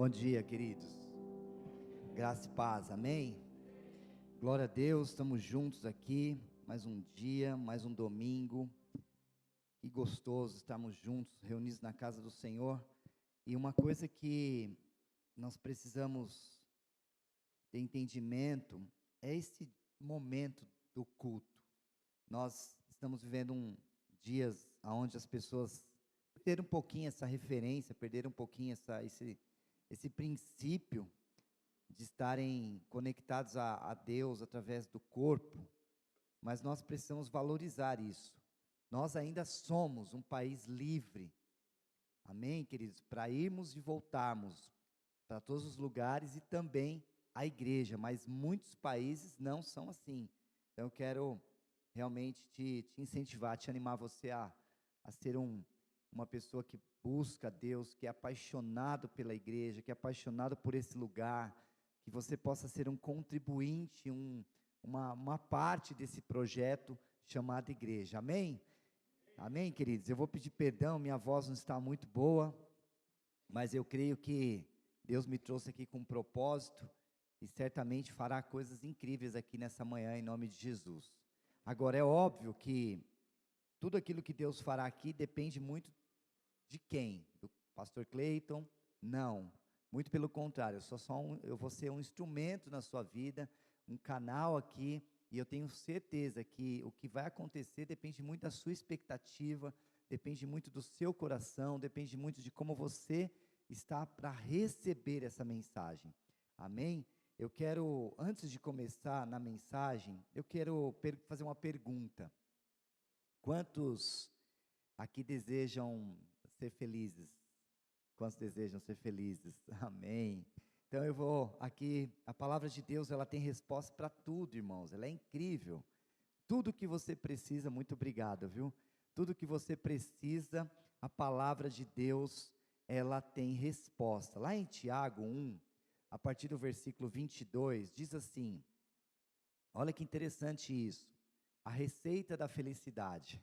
Bom dia, queridos. Graça e paz, amém? Glória a Deus, estamos juntos aqui, mais um dia, mais um domingo. Que gostoso estarmos juntos, reunidos na casa do Senhor. E uma coisa que nós precisamos ter entendimento é esse momento do culto. Nós estamos vivendo dias onde as pessoas perderam um pouquinho essa referência, perderam um pouquinho esse princípio de estarem conectados a Deus através do corpo, mas nós precisamos valorizar isso. Nós ainda somos um país livre, amém, queridos? Para irmos e voltarmos para todos os lugares e também a igreja, mas muitos países não são assim. Então eu quero realmente te incentivar, te animar você a ser uma pessoa que busca Deus, que é apaixonado pela igreja, que é apaixonado por esse lugar, que você possa ser um contribuinte, uma parte desse projeto chamado igreja, amém? Amém, queridos? Eu vou pedir perdão, minha voz não está muito boa, mas eu creio que Deus me trouxe aqui com um propósito, e certamente fará coisas incríveis aqui nessa manhã, em nome de Jesus. Agora, é óbvio que tudo aquilo que Deus fará aqui depende muito de quem? Do pastor Cleiton? Não, muito pelo contrário, eu vou ser um instrumento na sua vida, um canal aqui, e eu tenho certeza que o que vai acontecer depende muito da sua expectativa, depende muito do seu coração, depende muito de como você está para receber essa mensagem, amém? Eu quero, antes de começar na mensagem, eu quero fazer uma pergunta. Quantos aqui desejam ser felizes? Quantos desejam ser felizes? Amém. Então eu vou aqui, a palavra de Deus, ela tem resposta para tudo, irmãos, ela é incrível. Tudo que você precisa, muito obrigado, viu? Tudo que você precisa, a palavra de Deus, ela tem resposta. Lá em Tiago 1, a partir do versículo 22, diz assim, olha que interessante isso, a receita da felicidade.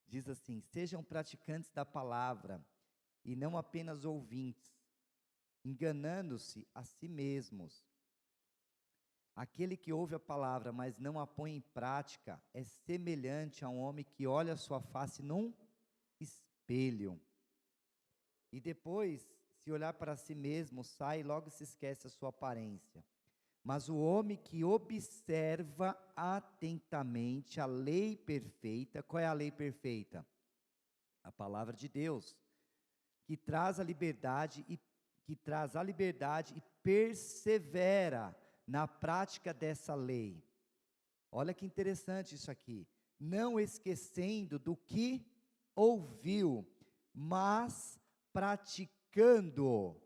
Diz assim, sejam praticantes da palavra, e não apenas ouvintes, enganando-se a si mesmos. Aquele que ouve a palavra, mas não a põe em prática, é semelhante a um homem que olha a sua face num espelho, e depois, se olhar para si mesmo, sai e logo se esquece a sua aparência. Mas o homem que observa atentamente a lei perfeita, qual é a lei perfeita? A palavra de Deus, que traz a liberdade e persevera na prática dessa lei. Olha que interessante isso aqui. Não esquecendo do que ouviu, mas praticando.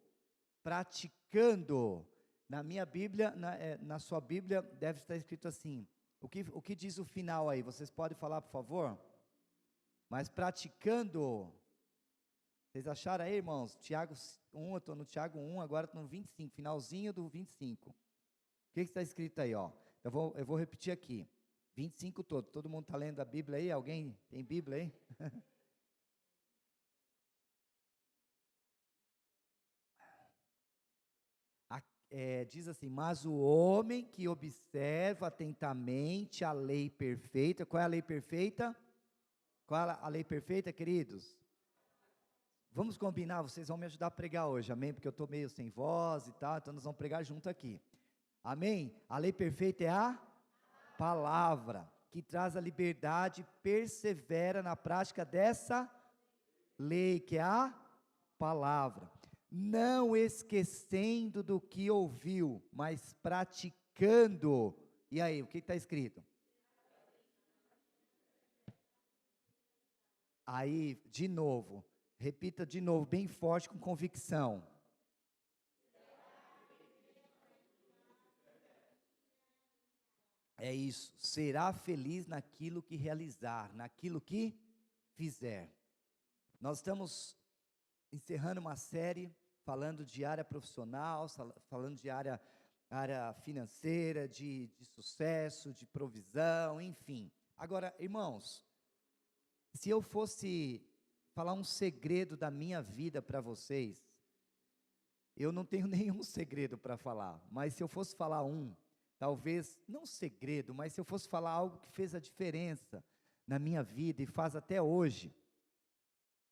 Na minha Bíblia, na sua Bíblia, deve estar escrito assim, o que diz o final aí? Vocês podem falar, por favor? Mas praticando, vocês acharam aí, irmãos? Tiago 1, eu estou no Tiago 1, agora estou no 25, finalzinho do 25. O que está escrito aí, ó? Eu vou repetir aqui, 25 todo mundo está lendo a Bíblia aí? Alguém tem Bíblia aí? Diz assim, mas o homem que observa atentamente a lei perfeita, qual é a lei perfeita? Qual é a lei perfeita, queridos? Vamos combinar, vocês vão me ajudar a pregar hoje, amém? Porque eu estou meio sem voz e tal, então nós vamos pregar junto aqui, amém? A lei perfeita é a palavra, que traz a liberdade, persevera na prática dessa lei, que é a palavra. Não esquecendo do que ouviu, mas praticando. E aí, o que está escrito? Aí, de novo, repita de novo, bem forte, com convicção. É isso, será feliz naquilo que realizar, naquilo que fizer. Nós estamos encerrando uma série, falando de área profissional, falando de área financeira, de sucesso, de provisão, enfim. Agora, irmãos, se eu fosse falar um segredo da minha vida para vocês, eu não tenho nenhum segredo para falar, mas se eu fosse falar talvez, não segredo, mas se eu fosse falar algo que fez a diferença na minha vida e faz até hoje,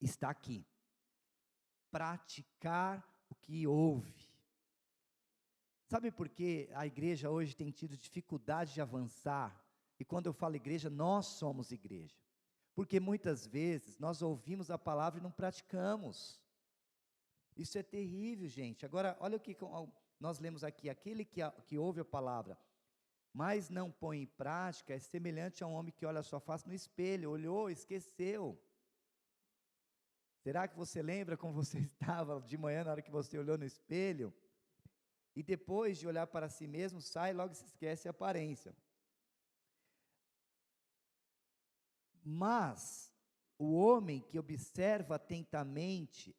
está aqui. Praticar o que ouve. Sabe por que a igreja hoje tem tido dificuldade de avançar? E quando eu falo igreja, nós somos igreja. Porque muitas vezes nós ouvimos a palavra e não praticamos. Isso é terrível, gente. Agora, olha o que nós lemos aqui: aquele que ouve a palavra, mas não põe em prática, é semelhante a um homem que olha a sua face no espelho, olhou, esqueceu. Será que você lembra como você estava de manhã, na hora que você olhou no espelho? E depois de olhar para si mesmo, sai e logo se esquece a aparência. Mas o homem que observa atentamente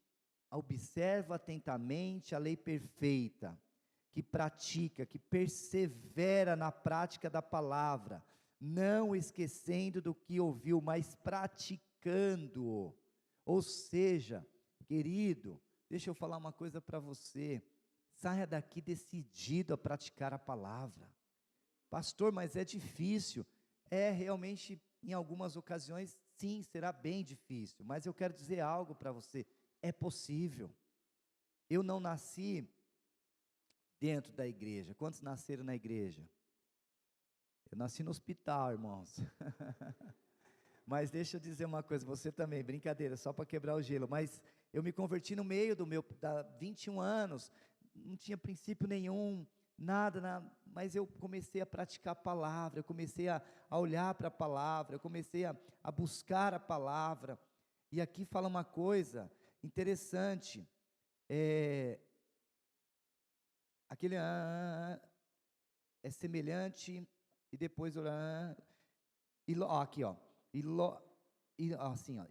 a lei perfeita, que pratica, que persevera na prática da palavra, não esquecendo do que ouviu, mas praticando-o. Ou seja, querido, deixa eu falar uma coisa para você, saia daqui decidido a praticar a palavra. Pastor, mas é difícil. Realmente, em algumas ocasiões, sim, será bem difícil, mas eu quero dizer algo para você, é possível. Eu não nasci dentro da igreja. Quantos nasceram na igreja? Eu nasci no hospital, irmãos. Mas deixa eu dizer uma coisa, você também, brincadeira, só para quebrar o gelo, mas eu me converti no meio da 21 anos, não tinha princípio nenhum, nada, mas eu comecei a praticar a palavra, eu comecei a olhar para a palavra, eu comecei a buscar a palavra. E aqui fala uma coisa interessante, aquele é semelhante, e depois aqui ó,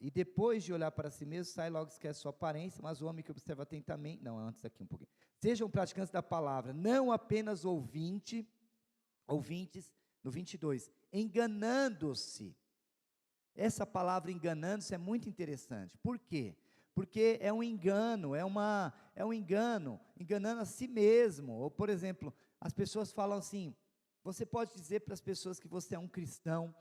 e depois de olhar para si mesmo, sai logo, esquece sua aparência, mas o homem que observa atentamente, antes aqui um pouquinho, sejam praticantes da palavra, não apenas ouvintes, no 22, enganando-se. Essa palavra enganando-se é muito interessante. Por quê? Porque é um engano, enganando a si mesmo. Ou, por exemplo, as pessoas falam assim, você pode dizer para as pessoas que você é um cristão,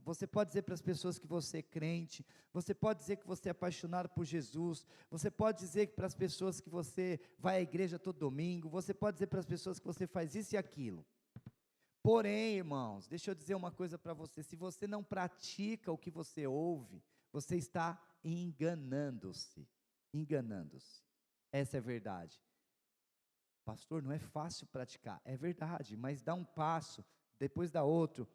você pode dizer para as pessoas que você é crente, você pode dizer que você é apaixonado por Jesus, você pode dizer para as pessoas que você vai à igreja todo domingo, você pode dizer para as pessoas que você faz isso e aquilo. Porém, irmãos, deixa eu dizer uma coisa para você, se você não pratica o que você ouve, você está enganando-se, essa é a verdade. Pastor, não é fácil praticar, é verdade, mas dá um passo, depois dá outro,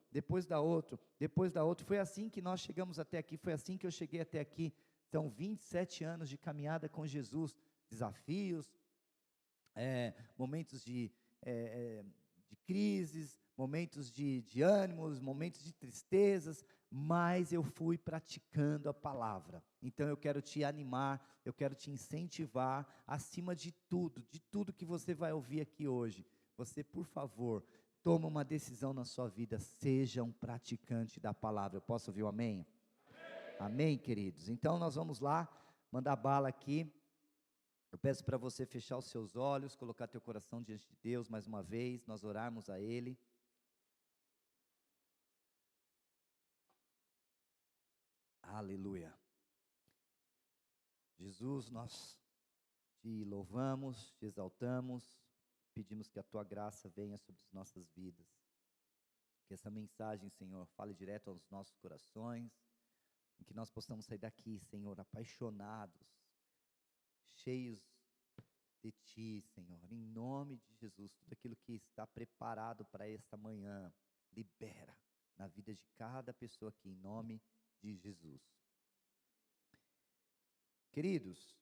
foi assim que nós chegamos até aqui, foi assim que eu cheguei até aqui, são 27 anos de caminhada com Jesus, desafios, momentos de crises, momentos de ânimos, momentos de tristezas, mas eu fui praticando a palavra. Então eu quero te animar, eu quero te incentivar, acima de tudo que você vai ouvir aqui hoje, você, por favor, toma uma decisão na sua vida, seja um praticante da palavra. Eu posso ouvir um amém? Amém, queridos? Então nós vamos lá, mandar bala aqui. Eu peço para você fechar os seus olhos, colocar teu coração diante de Deus, mais uma vez, nós orarmos a Ele. Aleluia. Jesus, nós te louvamos, te exaltamos, pedimos que a tua graça venha sobre as nossas vidas. Que essa mensagem, Senhor, fale direto aos nossos corações, e que nós possamos sair daqui, Senhor, apaixonados, cheios de Ti, Senhor, em nome de Jesus. Tudo aquilo que está preparado para esta manhã, libera na vida de cada pessoa aqui, em nome de Jesus. Queridos,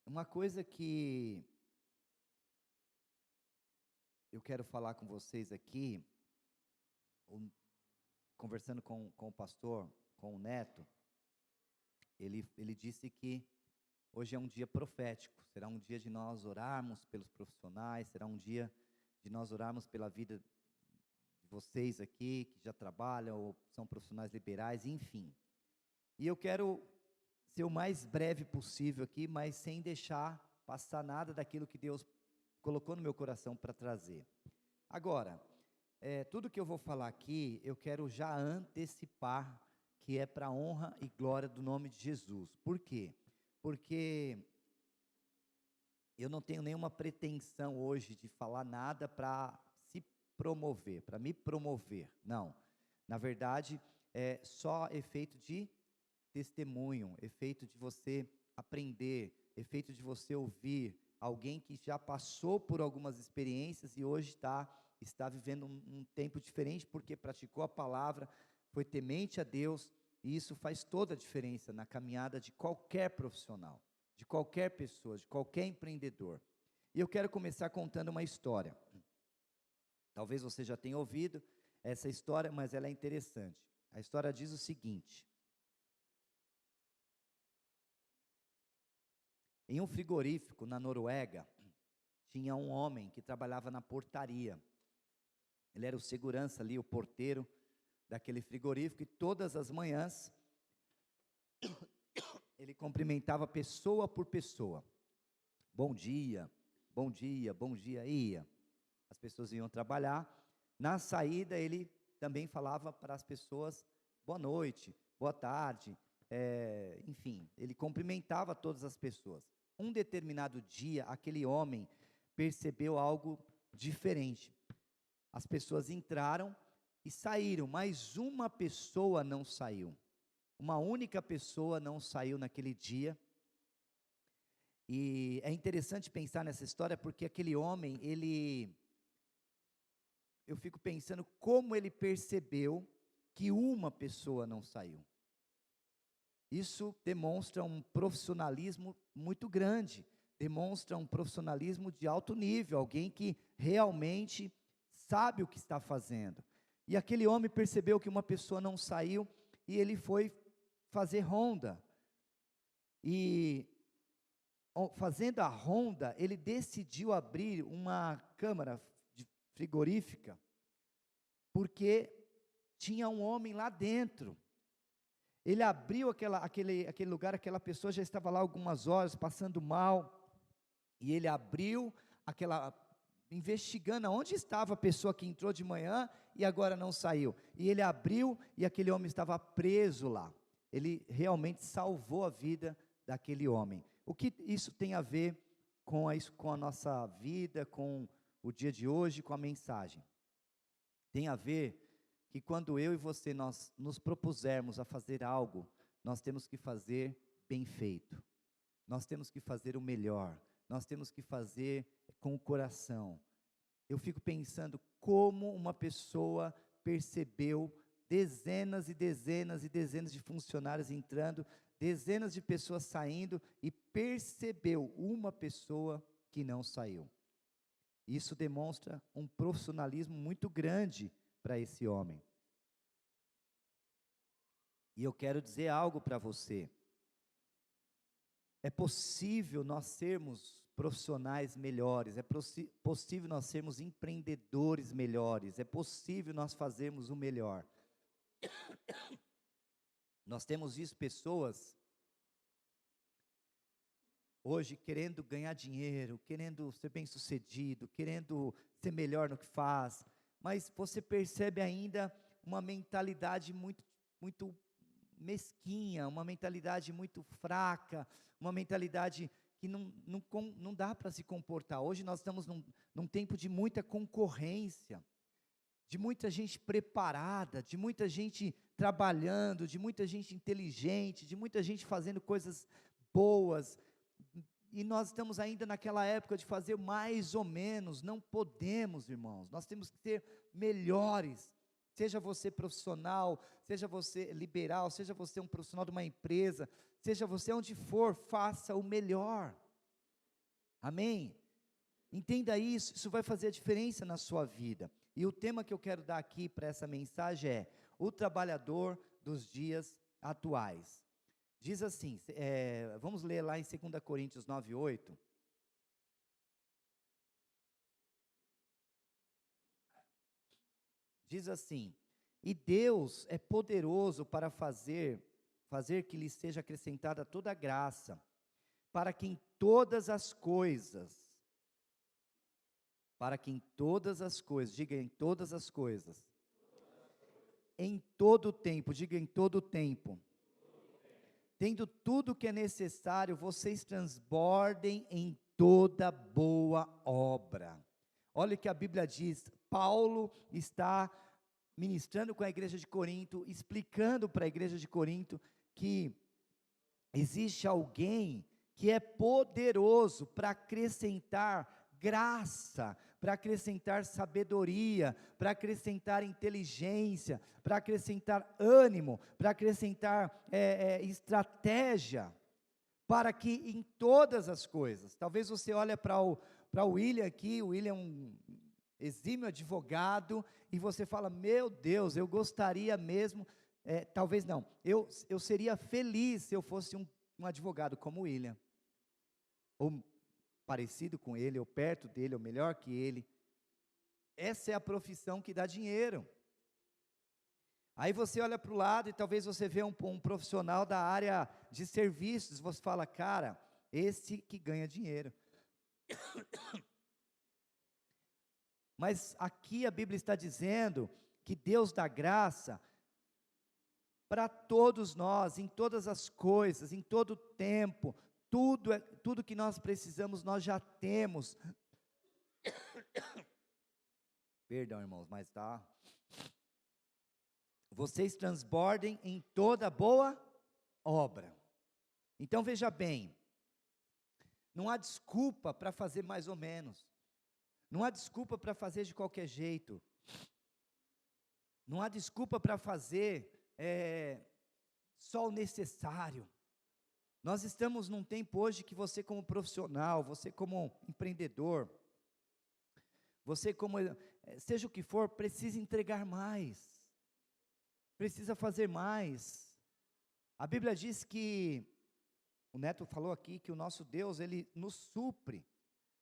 uma coisa que eu quero falar com vocês aqui, conversando com o pastor, com o Neto, ele disse que hoje é um dia profético, será um dia de nós orarmos pelos profissionais, será um dia de nós orarmos pela vida de vocês aqui, que já trabalham, ou são profissionais liberais, enfim. E eu quero ser o mais breve possível aqui, mas sem deixar passar nada daquilo que Deus colocou no meu coração para trazer. Agora, tudo que eu vou falar aqui, eu quero já antecipar que é para a honra e glória do nome de Jesus. Por quê? Porque eu não tenho nenhuma pretensão hoje de falar nada para se promover, para me promover. Não. Na verdade, é só efeito de testemunho, efeito de você aprender, efeito de você ouvir alguém que já passou por algumas experiências e hoje está vivendo um tempo diferente porque praticou a palavra, foi temente a Deus, e isso faz toda a diferença na caminhada de qualquer profissional, de qualquer pessoa, de qualquer empreendedor. E eu quero começar contando uma história. Talvez você já tenha ouvido essa história, mas ela é interessante. A história diz o seguinte: em um frigorífico na Noruega, tinha um homem que trabalhava na portaria. Ele era o segurança ali, o porteiro daquele frigorífico, e todas as manhãs ele cumprimentava pessoa por pessoa. Bom dia, bom dia, bom dia, ia. As pessoas iam trabalhar. Na saída ele também falava para as pessoas boa noite, boa tarde, enfim, ele cumprimentava todas as pessoas. Um determinado dia, aquele homem percebeu algo diferente. As pessoas entraram e saíram, mas uma pessoa não saiu. Uma única pessoa não saiu naquele dia. E é interessante pensar nessa história, porque aquele homem, eu fico pensando como ele percebeu que uma pessoa não saiu. Isso demonstra um profissionalismo muito grande, demonstra um profissionalismo de alto nível, alguém que realmente sabe o que está fazendo. E aquele homem percebeu que uma pessoa não saiu e ele foi fazer ronda. E fazendo a ronda, ele decidiu abrir uma câmara frigorífica, porque tinha um homem lá dentro. Ele abriu aquele lugar, aquela pessoa já estava lá algumas horas, passando mal, e ele abriu investigando onde estava a pessoa que entrou de manhã e agora não saiu. E ele abriu e aquele homem estava preso lá. Ele realmente salvou a vida daquele homem. O que isso tem a ver com a nossa vida, com o dia de hoje, com a mensagem? Tem a ver que quando eu e você, nós nos propusermos a fazer algo, nós temos que fazer bem feito. Nós temos que fazer o melhor. Nós temos que fazer com o coração. Eu fico pensando como uma pessoa percebeu dezenas e dezenas e dezenas de funcionários entrando, dezenas de pessoas saindo, e percebeu uma pessoa que não saiu. Isso demonstra um profissionalismo muito grande para esse homem. E eu quero dizer algo para você. É possível nós sermos profissionais melhores, é possível nós sermos empreendedores melhores, é possível nós fazermos o melhor. Nós temos visto pessoas hoje querendo ganhar dinheiro, querendo ser bem-sucedido, querendo ser melhor no que faz, mas você percebe ainda uma mentalidade muito mesquinha, uma mentalidade muito fraca, uma mentalidade que não dá para se comportar. Hoje nós estamos num tempo de muita concorrência, de muita gente preparada, de muita gente trabalhando, de muita gente inteligente, de muita gente fazendo coisas boas, e nós estamos ainda naquela época de fazer mais ou menos. Não podemos, irmãos, nós temos que ser melhores. Seja você profissional, seja você liberal, seja você um profissional de uma empresa, seja você onde for, faça o melhor. Amém? Entenda isso, isso vai fazer a diferença na sua vida. E o tema que eu quero dar aqui para essa mensagem é: o trabalhador dos dias atuais. Diz assim, vamos ler lá em 2 Coríntios 9:8. Diz assim: e Deus é poderoso para fazer fazer que lhe seja acrescentada toda graça, para que em todas as coisas, diga em todas as coisas, em todo o tempo, diga em todo o tempo, tendo tudo o que é necessário, vocês transbordem em toda boa obra. Olha o que a Bíblia diz. Paulo está ministrando com a igreja de Corinto, explicando para a igreja de Corinto que existe alguém que é poderoso para acrescentar graça, para acrescentar sabedoria, para acrescentar inteligência, para acrescentar ânimo, para acrescentar estratégia, para que em todas as coisas, talvez você olhe para o William aqui, o William é um exímio advogado, e você fala, meu Deus, eu gostaria mesmo, talvez não, eu seria feliz se eu fosse um advogado como o William, ou parecido com ele, ou perto dele, ou melhor que ele. Essa é a profissão que dá dinheiro. Aí você olha para o lado e talvez você vê um profissional da área de serviços, você fala, cara, esse que ganha dinheiro. Mas aqui a Bíblia está dizendo que Deus dá graça para todos nós, em todas as coisas, em todo o tempo, tudo que nós precisamos, nós já temos. Perdão, irmãos, mas tá. Vocês transbordem em toda boa obra. Então veja bem, não há desculpa para fazer mais ou menos, não há desculpa para fazer de qualquer jeito, não há desculpa para fazer só o necessário. Nós estamos num tempo hoje que você como profissional, você como empreendedor, você como, seja o que for, precisa entregar mais, precisa fazer mais. A Bíblia diz que, o Neto falou aqui, que o nosso Deus, Ele nos supre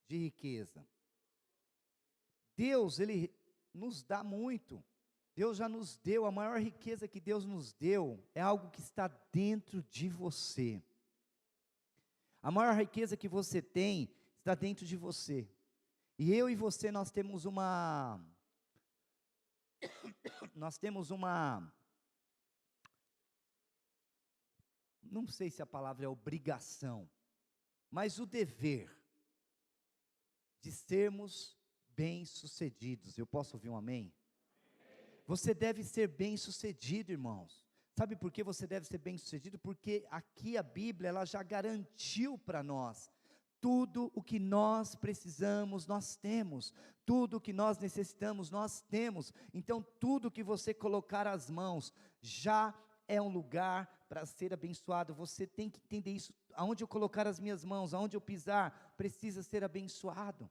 de riqueza. Deus, Ele nos dá muito. Deus já nos deu, a maior riqueza que Deus nos deu, é algo que está dentro de você. A maior riqueza que você tem, está dentro de você. E eu e você, nós temos uma, não sei se a palavra é obrigação, mas o dever de sermos bem-sucedidos. Eu posso ouvir um amém? Você deve ser bem-sucedido, irmãos. Sabe por que você deve ser bem-sucedido? Porque aqui a Bíblia, ela já garantiu para nós, tudo o que nós precisamos, nós temos, tudo o que nós necessitamos, nós temos. Então tudo que você colocar as mãos, já é um lugar para ser abençoado. Você tem que entender isso, aonde eu colocar as minhas mãos, aonde eu pisar, precisa ser abençoado.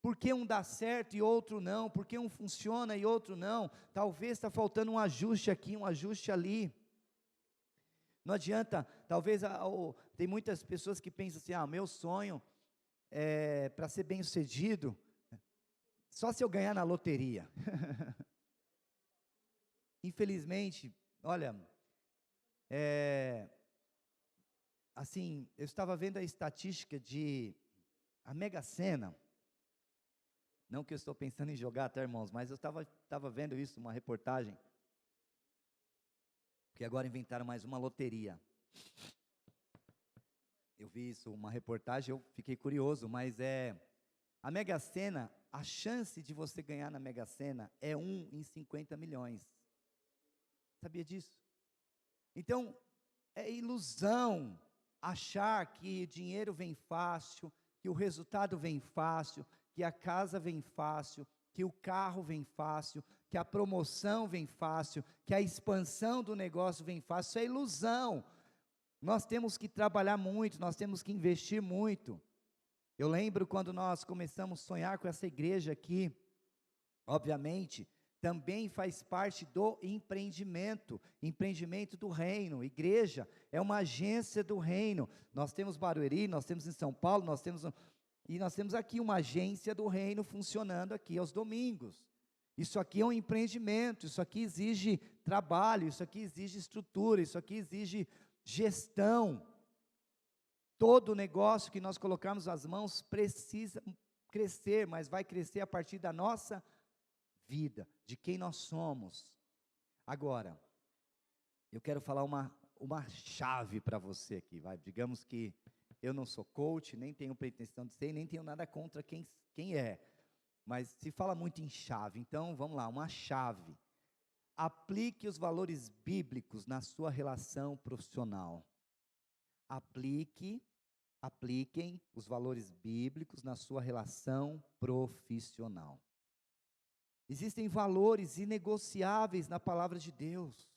Por que um dá certo e outro não? Por que um funciona e outro não? Talvez está faltando um ajuste aqui, um ajuste ali. Não adianta, talvez, tem muitas pessoas que pensam assim, meu sonho é para ser bem sucedido, só se eu ganhar na loteria. Infelizmente, olha, assim, eu estava vendo a estatística a Mega Sena. Não que eu estou pensando em jogar, tá, irmãos, mas eu estava vendo isso, uma reportagem, que agora inventaram mais uma loteria. Eu vi isso, uma reportagem, eu fiquei curioso, mas a Mega Sena, a chance de você ganhar na Mega Sena é 1 em 50 milhões. Sabia disso? Então, é ilusão achar que o dinheiro vem fácil, que o resultado vem fácil, que a casa vem fácil, que o carro vem fácil, que a promoção vem fácil, que a expansão do negócio vem fácil. Isso é ilusão. Nós temos que trabalhar muito, nós temos que investir muito. Eu lembro quando nós começamos a sonhar com essa igreja aqui, obviamente, também faz parte do empreendimento do reino. Igreja é uma agência do reino. Nós temos Barueri, nós temos em São Paulo, nós temos aqui uma agência do reino funcionando aqui aos domingos. Isso aqui é um empreendimento, isso aqui exige trabalho, isso aqui exige estrutura, isso aqui exige gestão. Todo negócio que nós colocarmos as mãos precisa crescer, mas vai crescer a partir da nossa vida, de quem nós somos. Agora, eu quero falar uma chave para você aqui, vai. Digamos que eu não sou coach, nem tenho pretensão de ser, nem tenho nada contra quem é. Mas se fala muito em chave, então vamos lá, uma chave. Aplique os valores bíblicos na sua relação profissional. Apliquem os valores bíblicos na sua relação profissional. Existem valores inegociáveis na palavra de Deus.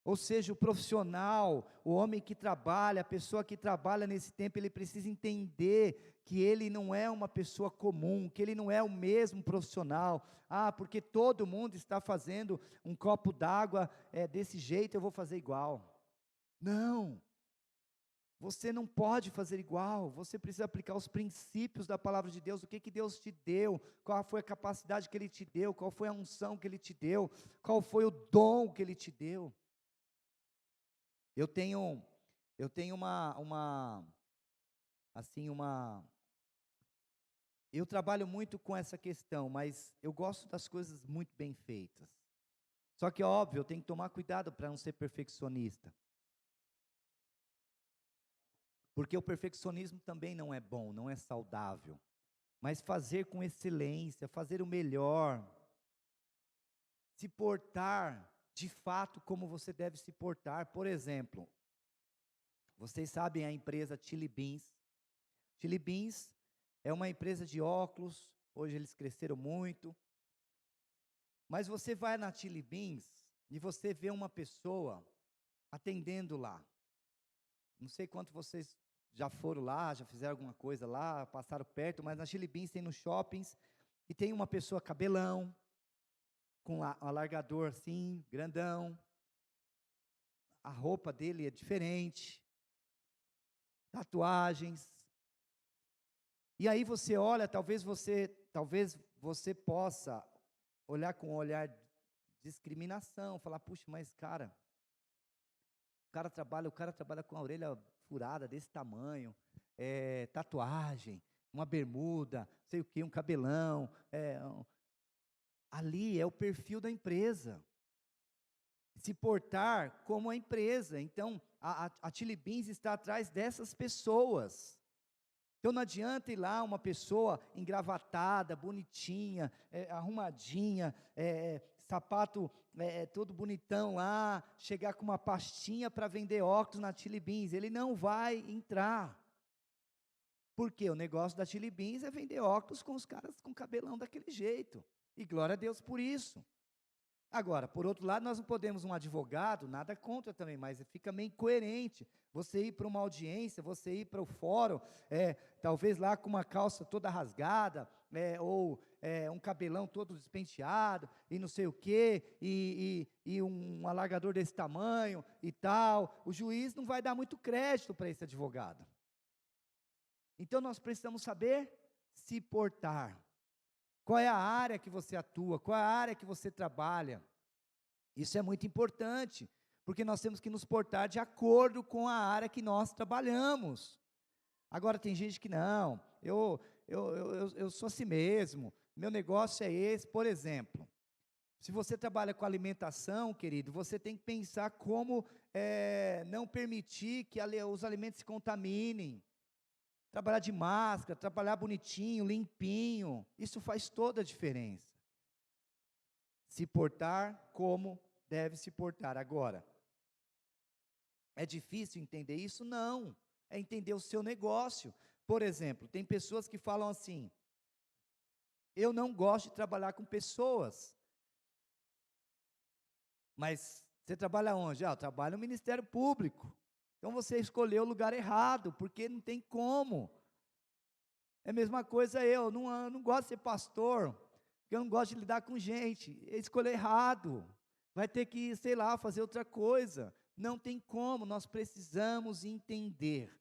Ou seja, o profissional, o homem que trabalha, a pessoa que trabalha nesse tempo, ele precisa entender que ele não é uma pessoa comum, que ele não é o mesmo profissional. Porque todo mundo está fazendo um copo d'água desse jeito, eu vou fazer igual. Não. Você não pode fazer igual, você precisa aplicar os princípios da palavra de Deus, o que Deus te deu, qual foi a capacidade que Ele te deu, qual foi a unção que Ele te deu, qual foi o dom que Ele te deu. Eu tenho eu trabalho muito com essa questão, mas eu gosto das coisas muito bem feitas. Só que, óbvio, eu tenho que tomar cuidado para não ser perfeccionista. Porque o perfeccionismo também não é bom, não é saudável. Mas fazer com excelência, fazer o melhor, se portar de fato como você deve se portar. Por exemplo, vocês sabem a empresa Chili Beans. Chili Beans é uma empresa de óculos, hoje eles cresceram muito. Mas você vai na Chili Beans e você vê uma pessoa atendendo lá. Não sei quanto vocês já foram lá, já fizeram alguma coisa lá, passaram perto, mas na Chili Beans tem nos shoppings, e tem uma pessoa cabelão, com um alargador assim, grandão, a roupa dele é diferente, tatuagens, e aí você olha, talvez você possa olhar com um olhar de discriminação, falar, puxa, mas o cara trabalha com a orelha furada desse tamanho, tatuagem, uma bermuda, sei o que, um cabelão, ali é o perfil da empresa, se portar como a empresa. Então, a Chili Beans está atrás dessas pessoas. Então não adianta ir lá uma pessoa engravatada, bonitinha, arrumadinha, sapato todo bonitão lá, chegar com uma pastinha para vender óculos na Chili Beans. Ele não vai entrar. Porque o negócio da Chili Beans é vender óculos com os caras com cabelão daquele jeito. E glória a Deus por isso. Agora, por outro lado, nós não podemos um advogado, nada contra também, mas fica meio incoerente você ir para uma audiência, você ir para o fórum, talvez lá com uma calça toda rasgada, ou um cabelão todo despenteado, e não sei o quê, e um alargador desse tamanho e tal. O juiz não vai dar muito crédito para esse advogado. Então nós precisamos saber se portar. Qual é a área que você atua? Qual é a área que você trabalha? Isso é muito importante, porque nós temos que nos portar de acordo com a área que nós trabalhamos. Agora tem gente que não, eu sou assim mesmo, meu negócio é esse. Por exemplo, se você trabalha com alimentação, querido, você tem que pensar como não permitir que os alimentos se contaminem. Trabalhar de máscara, trabalhar bonitinho, limpinho, isso faz toda a diferença. Se portar como deve se portar. Agora, é difícil entender isso? Não, é entender o seu negócio. Por exemplo, tem pessoas que falam assim, eu não gosto de trabalhar com pessoas. Mas você trabalha onde? Eu trabalho no Ministério Público. Então você escolheu o lugar errado, porque não tem como. É a mesma coisa eu não gosto de ser pastor, porque eu não gosto de lidar com gente. Escolheu errado, vai ter que, sei lá, fazer outra coisa. Não tem como, nós precisamos entender.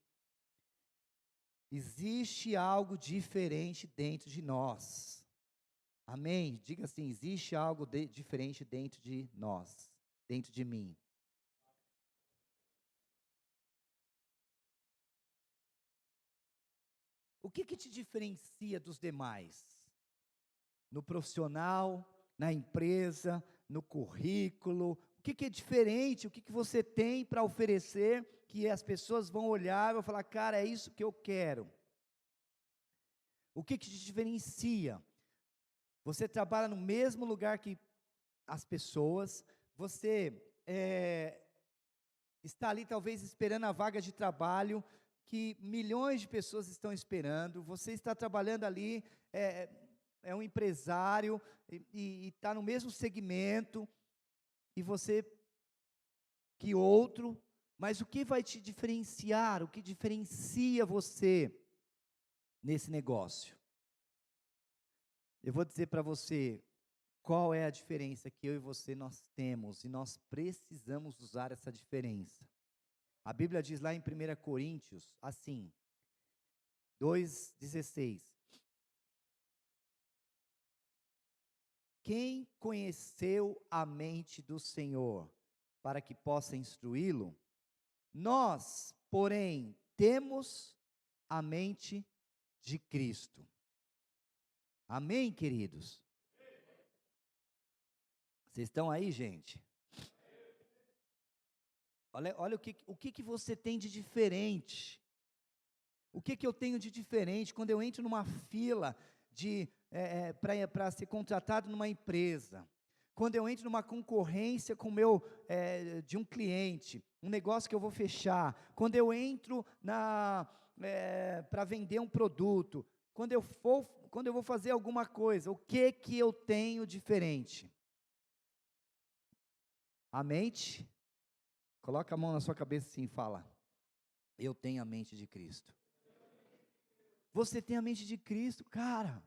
Existe algo diferente dentro de nós. Amém? Diga assim: existe algo diferente dentro de nós, dentro de mim. O que que te diferencia dos demais? No profissional, na empresa, no currículo? O que que é diferente? O que que você tem para oferecer que as pessoas vão olhar e vão falar: cara, é isso que eu quero? O que que te diferencia? Você trabalha no mesmo lugar que as pessoas, você está ali talvez esperando a vaga de trabalho que milhões de pessoas estão esperando, você está trabalhando ali, é um empresário e está no mesmo segmento, e você que outro, mas o que vai te diferenciar, o que diferencia você nesse negócio? Eu vou dizer para você qual é a diferença que eu e você nós temos, e nós precisamos usar essa diferença. A Bíblia diz lá em 1 Coríntios, assim, 2,16: quem conheceu a mente do Senhor, para que possa instruí-lo? Nós, porém, temos a mente de Cristo. Amém, queridos? Vocês estão aí, gente? Olha o que você tem de diferente. O que eu tenho de diferente quando eu entro numa fila para ser contratado numa empresa? Quando eu entro numa concorrência de um cliente, um negócio que eu vou fechar, quando eu entro para vender um produto, quando eu vou fazer alguma coisa, o que eu tenho diferente? A mente. Coloca a mão na sua cabeça assim e fala: eu tenho a mente de Cristo. Você tem a mente de Cristo, cara.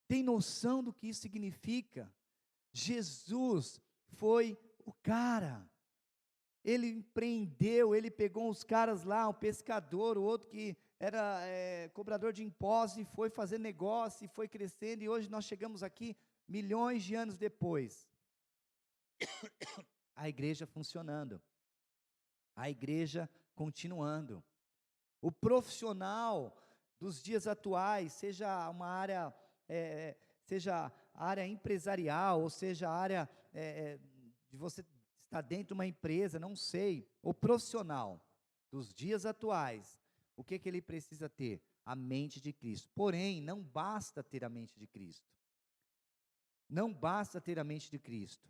Tem noção do que isso significa? Jesus foi o cara. Ele empreendeu, ele pegou uns caras lá, um pescador, o outro que era cobrador de impostos, e foi fazer negócio, e foi crescendo, e hoje nós chegamos aqui, milhões de anos depois. A igreja funcionando, a igreja continuando. O profissional dos dias atuais, seja uma área, seja a área empresarial, ou seja a área de você estar dentro de uma empresa, não sei, o profissional dos dias atuais, o que ele precisa ter? A mente de Cristo. Porém, não basta ter a mente de Cristo. Não basta ter a mente de Cristo.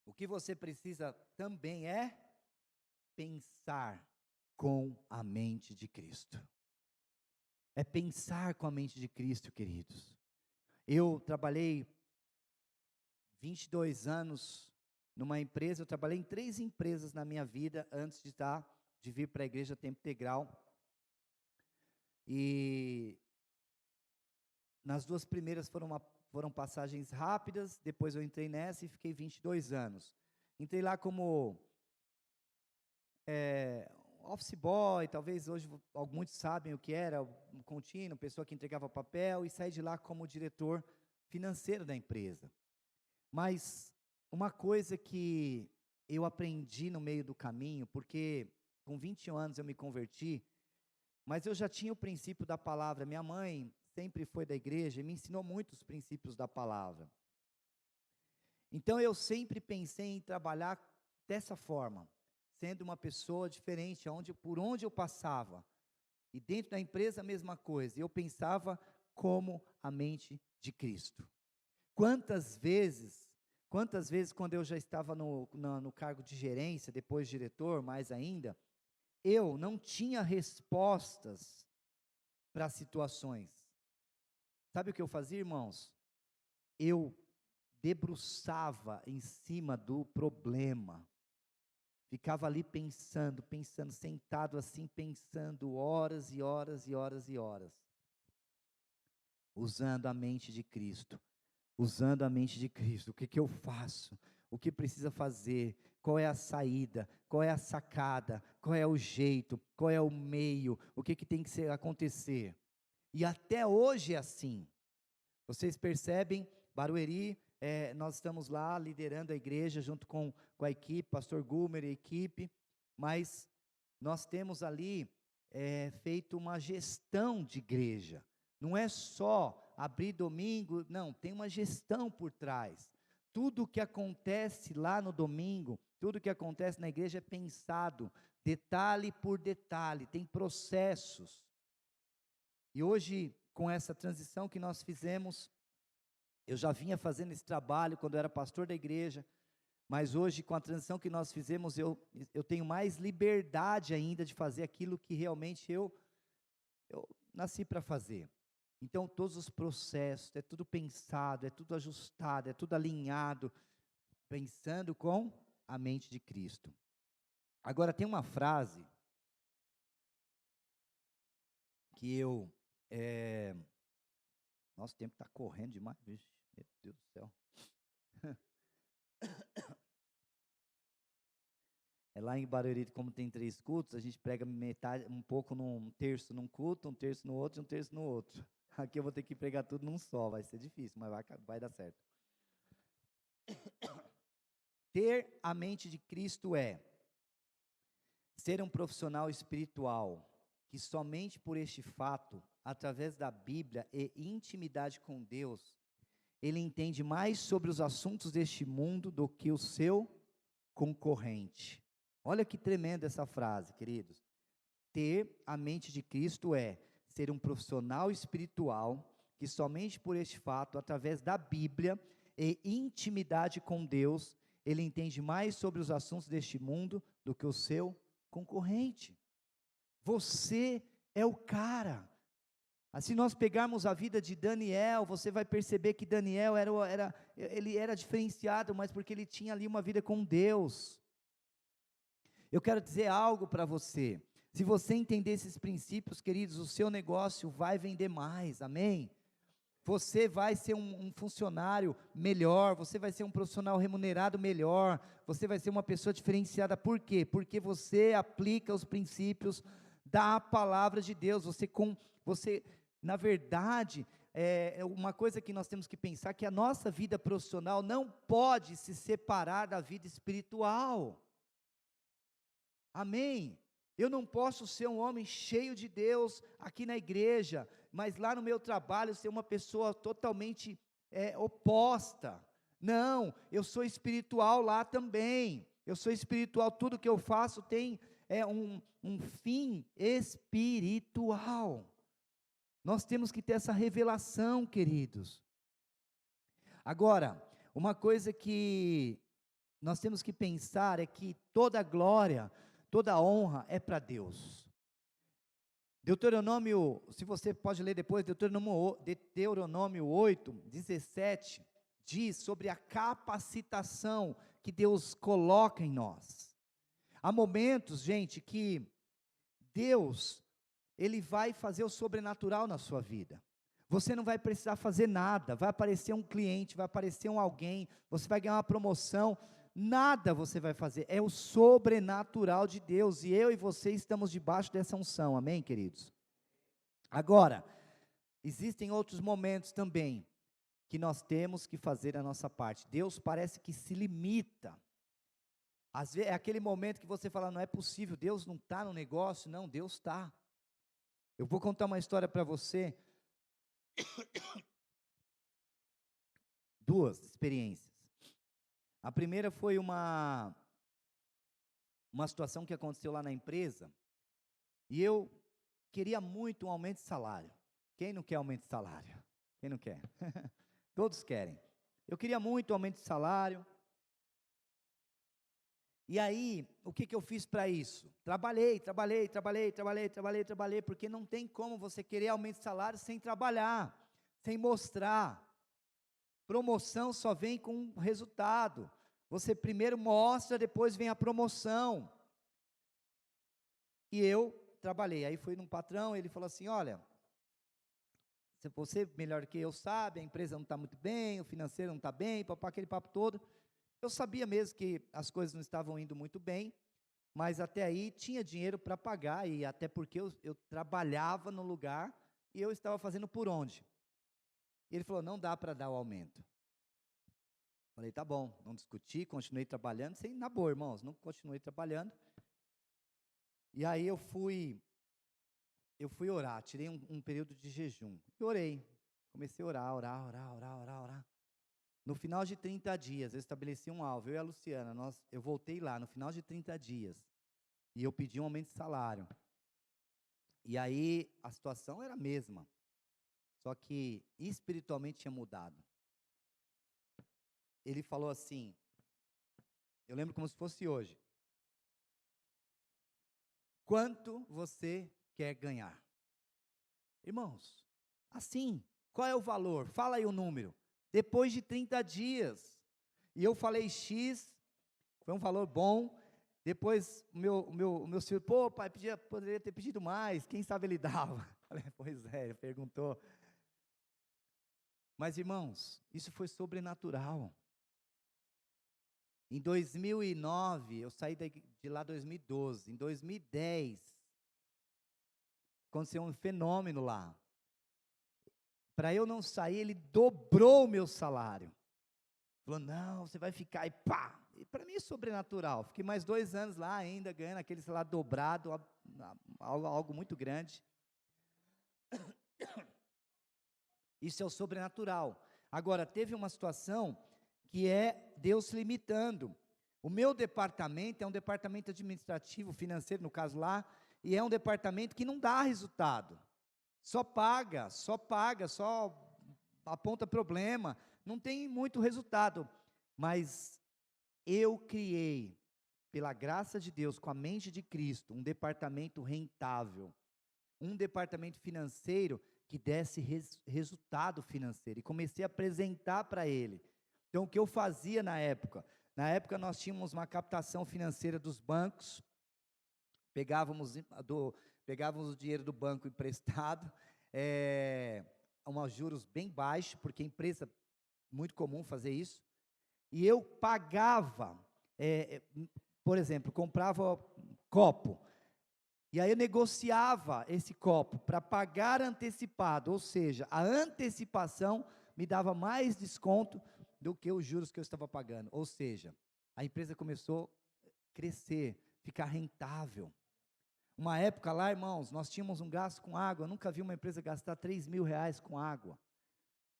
O que você precisa também é pensar com a mente de Cristo. É pensar com a mente de Cristo, queridos. Eu trabalhei 22 anos numa empresa, eu trabalhei em 3 empresas na minha vida antes de vir para a igreja Tempo Integral. E nas 2 primeiras foram passagens rápidas, depois eu entrei nessa e fiquei 22 anos. Entrei lá como office boy, talvez hoje muitos sabem o que era, um contínuo, pessoa que entregava papel, e saí de lá como diretor financeiro da empresa. Mas uma coisa que eu aprendi no meio do caminho, porque com 21 anos eu me converti, mas eu já tinha o princípio da palavra. Minha mãe sempre foi da igreja e me ensinou muitos princípios da palavra. Então eu sempre pensei em trabalhar dessa forma, sendo uma pessoa diferente, por onde eu passava. E dentro da empresa a mesma coisa. Eu pensava como a mente de Cristo. Quantas vezes quando eu já estava no cargo de gerência, depois diretor, mais ainda, eu não tinha respostas para situações. Sabe o que eu fazia, irmãos? Eu debruçava em cima do problema. Ficava ali pensando, sentado assim, pensando horas e horas e horas e horas. Usando a mente de Cristo. Usando a mente de Cristo. O que eu faço? O que precisa fazer? Qual é a saída? Qual é a sacada? Qual é o jeito? Qual é o meio? O que tem que acontecer? E até hoje é assim. Vocês percebem, Barueri, nós estamos lá liderando a igreja junto com a equipe, pastor Gulmer e a equipe, mas nós temos ali feito uma gestão de igreja. Não é só abrir domingo, não, tem uma gestão por trás. Tudo o que acontece lá no domingo, tudo o que acontece na igreja é pensado, detalhe por detalhe, tem processos. E hoje, com essa transição que nós fizemos, eu já vinha fazendo esse trabalho quando eu era pastor da igreja, mas hoje, com a transição que nós fizemos, eu tenho mais liberdade ainda de fazer aquilo que realmente eu nasci para fazer. Então, todos os processos, é tudo pensado, é tudo ajustado, é tudo alinhado, pensando com a mente de Cristo. Agora, tem uma frase que eu... Nosso tempo está correndo demais, vixe, meu Deus do céu. Lá em Barueri, como tem 3 cultos, a gente prega metade, um pouco num terço num culto, um terço no outro e um terço no outro. Aqui eu vou ter que pregar tudo num só, vai ser difícil, mas vai dar certo. Ter a mente de Cristo é ser um profissional espiritual, que somente por este fato, através da Bíblia e intimidade com Deus, ele entende mais sobre os assuntos deste mundo do que o seu concorrente. Olha que tremenda essa frase, queridos. Ter a mente de Cristo é ser um profissional espiritual, que somente por este fato, através da Bíblia e intimidade com Deus, ele entende mais sobre os assuntos deste mundo do que o seu concorrente. Você é o cara. Se nós pegarmos a vida de Daniel, você vai perceber que Daniel ele era diferenciado, mas porque ele tinha ali uma vida com Deus. Eu quero dizer algo para você. Se você entender esses princípios, queridos, o seu negócio vai vender mais, amém? Você vai ser um funcionário melhor, você vai ser um profissional remunerado melhor, você vai ser uma pessoa diferenciada. Por quê? Porque você aplica os princípios da palavra de Deus. Você na verdade, uma coisa que nós temos que pensar, que a nossa vida profissional não pode se separar da vida espiritual. Amém? Eu não posso ser um homem cheio de Deus aqui na igreja, mas lá no meu trabalho ser uma pessoa totalmente oposta. Não, eu sou espiritual lá também. Eu sou espiritual, tudo que eu faço tem um fim espiritual. Nós temos que ter essa revelação, queridos. Agora, uma coisa que nós temos que pensar é que toda glória, toda honra é para Deus. Deuteronômio, se você pode ler depois, Deuteronômio 8, 17, diz sobre a capacitação que Deus coloca em nós. Há momentos, gente, que Deus, Ele vai fazer o sobrenatural na sua vida. Você não vai precisar fazer nada, vai aparecer um cliente, vai aparecer alguém, você vai ganhar uma promoção, nada você vai fazer, é o sobrenatural de Deus, e eu e você estamos debaixo dessa unção, amém, queridos? Agora, existem outros momentos também, que nós temos que fazer a nossa parte. Deus parece que se limita, às vezes é aquele momento que você fala, não é possível, Deus não está no negócio. Não, Deus está. Eu vou contar uma história para você, 2 experiências. A primeira foi uma situação que aconteceu lá na empresa, e eu queria muito um aumento de salário. Quem não quer aumento de salário? Quem não quer? Todos querem. Eu queria muito um aumento de salário. E aí, o que eu fiz para isso? Trabalhei, porque não tem como você querer aumento de salário sem trabalhar, sem mostrar. Promoção só vem com resultado. Você primeiro mostra, depois vem a promoção. E eu trabalhei, aí fui num patrão, ele falou assim, olha, se você melhor que eu sabe, a empresa não está muito bem, o financeiro não está bem, aquele papo todo. Eu sabia mesmo que as coisas não estavam indo muito bem, mas até aí tinha dinheiro para pagar, e até porque eu trabalhava no lugar e eu estava fazendo por onde? E ele falou, não dá para dar o aumento. Falei, tá bom, não discuti, continuei trabalhando, sem na boa, irmãos, não continuei trabalhando. E aí eu fui orar, tirei um período de jejum, e orei, comecei a orar. No final de 30 dias, eu estabeleci um alvo, eu e a Luciana, eu voltei lá, no final de 30 dias, e eu pedi um aumento de salário. E aí, a situação era a mesma, só que espiritualmente tinha mudado. Ele falou assim, eu lembro como se fosse hoje, quanto você quer ganhar? Irmãos, assim, qual é o valor? Fala aí o número. Depois de 30 dias, e eu falei X, foi um valor bom. Depois, o meu filho, pô, pai, poderia ter pedido mais, quem sabe ele dava. Falei, pois é, ele perguntou. Mas, irmãos, isso foi sobrenatural. Em 2009, eu saí de lá em 2012. Em 2010, aconteceu um fenômeno lá. Para eu não sair, ele dobrou o meu salário. Falou, não, você vai ficar, e pá. E para mim é sobrenatural. Fiquei mais 2 anos lá ainda, ganhando aquele salário dobrado, algo muito grande. Isso é o sobrenatural. Agora, teve uma situação que é Deus limitando. O meu departamento é um departamento administrativo, financeiro, no caso lá, e é um departamento que não dá resultado. Só paga, só aponta problema, não tem muito resultado. Mas eu criei, pela graça de Deus, com a mente de Cristo, um departamento rentável, um departamento financeiro que desse resultado financeiro, e comecei a apresentar para ele. Então, o que eu fazia na época? Na época, nós tínhamos uma captação financeira dos bancos, pegávamos o dinheiro do banco emprestado, a juros bem baixos, porque empresa, muito comum fazer isso, e eu pagava, por exemplo, comprava copo, e aí eu negociava esse copo para pagar antecipado, ou seja, a antecipação me dava mais desconto do que os juros que eu estava pagando, ou seja, a empresa começou a crescer, ficar rentável. Uma época lá, irmãos, nós tínhamos um gasto com água, eu nunca vi uma empresa gastar R$3.000 com água,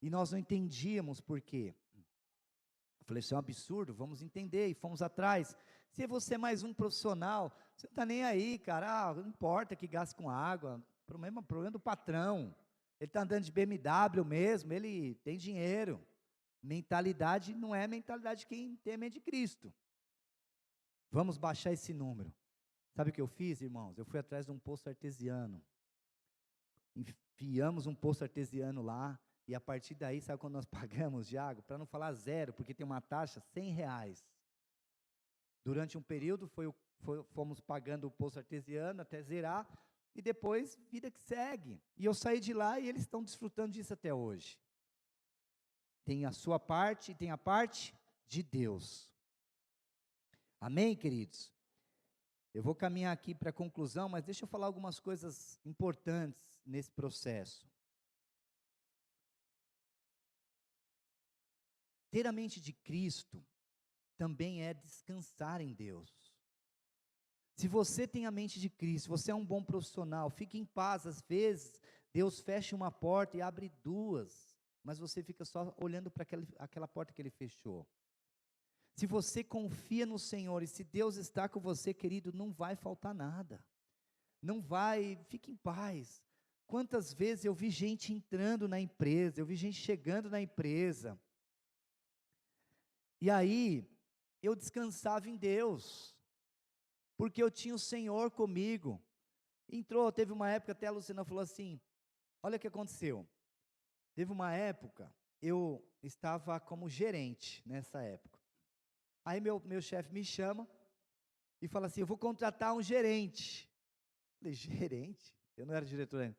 e nós não entendíamos por quê. Eu falei, isso é um absurdo, vamos entender, e fomos atrás. Se você é mais um profissional, você não está nem aí, cara, não importa que gaste com água, problema do patrão, ele está andando de BMW mesmo, ele tem dinheiro, mentalidade não é mentalidade de quem tem a mente de Cristo. Vamos baixar esse número. Sabe o que eu fiz, irmãos? Eu fui atrás de um poço artesiano, enfiamos um poço artesiano lá, e a partir daí, sabe quando nós pagamos de água? Para não falar zero, porque tem uma taxa, R$100. Durante um período, fomos pagando o poço artesiano até zerar, e depois, vida que segue. E eu saí de lá e eles estão desfrutando disso até hoje. Tem a sua parte e tem a parte de Deus. Amém, queridos? Eu vou caminhar aqui para a conclusão, mas deixa eu falar algumas coisas importantes nesse processo. Ter a mente de Cristo também é descansar em Deus. Se você tem a mente de Cristo, você é um bom profissional, fique em paz. Às vezes, Deus fecha uma porta e abre duas, mas você fica só olhando para aquela porta que Ele fechou. Se você confia no Senhor, e se Deus está com você, querido, não vai faltar nada. Não vai, fique em paz. Quantas vezes eu vi gente entrando na empresa, eu vi gente chegando na empresa, e aí, eu descansava em Deus, porque eu tinha o Senhor comigo. Teve uma época, até a Luciana falou assim, olha o que aconteceu. Teve uma época, eu estava como gerente, nessa época. Aí meu chefe me chama, e fala assim, eu vou contratar um gerente. Falei, gerente? Eu não era diretor ainda.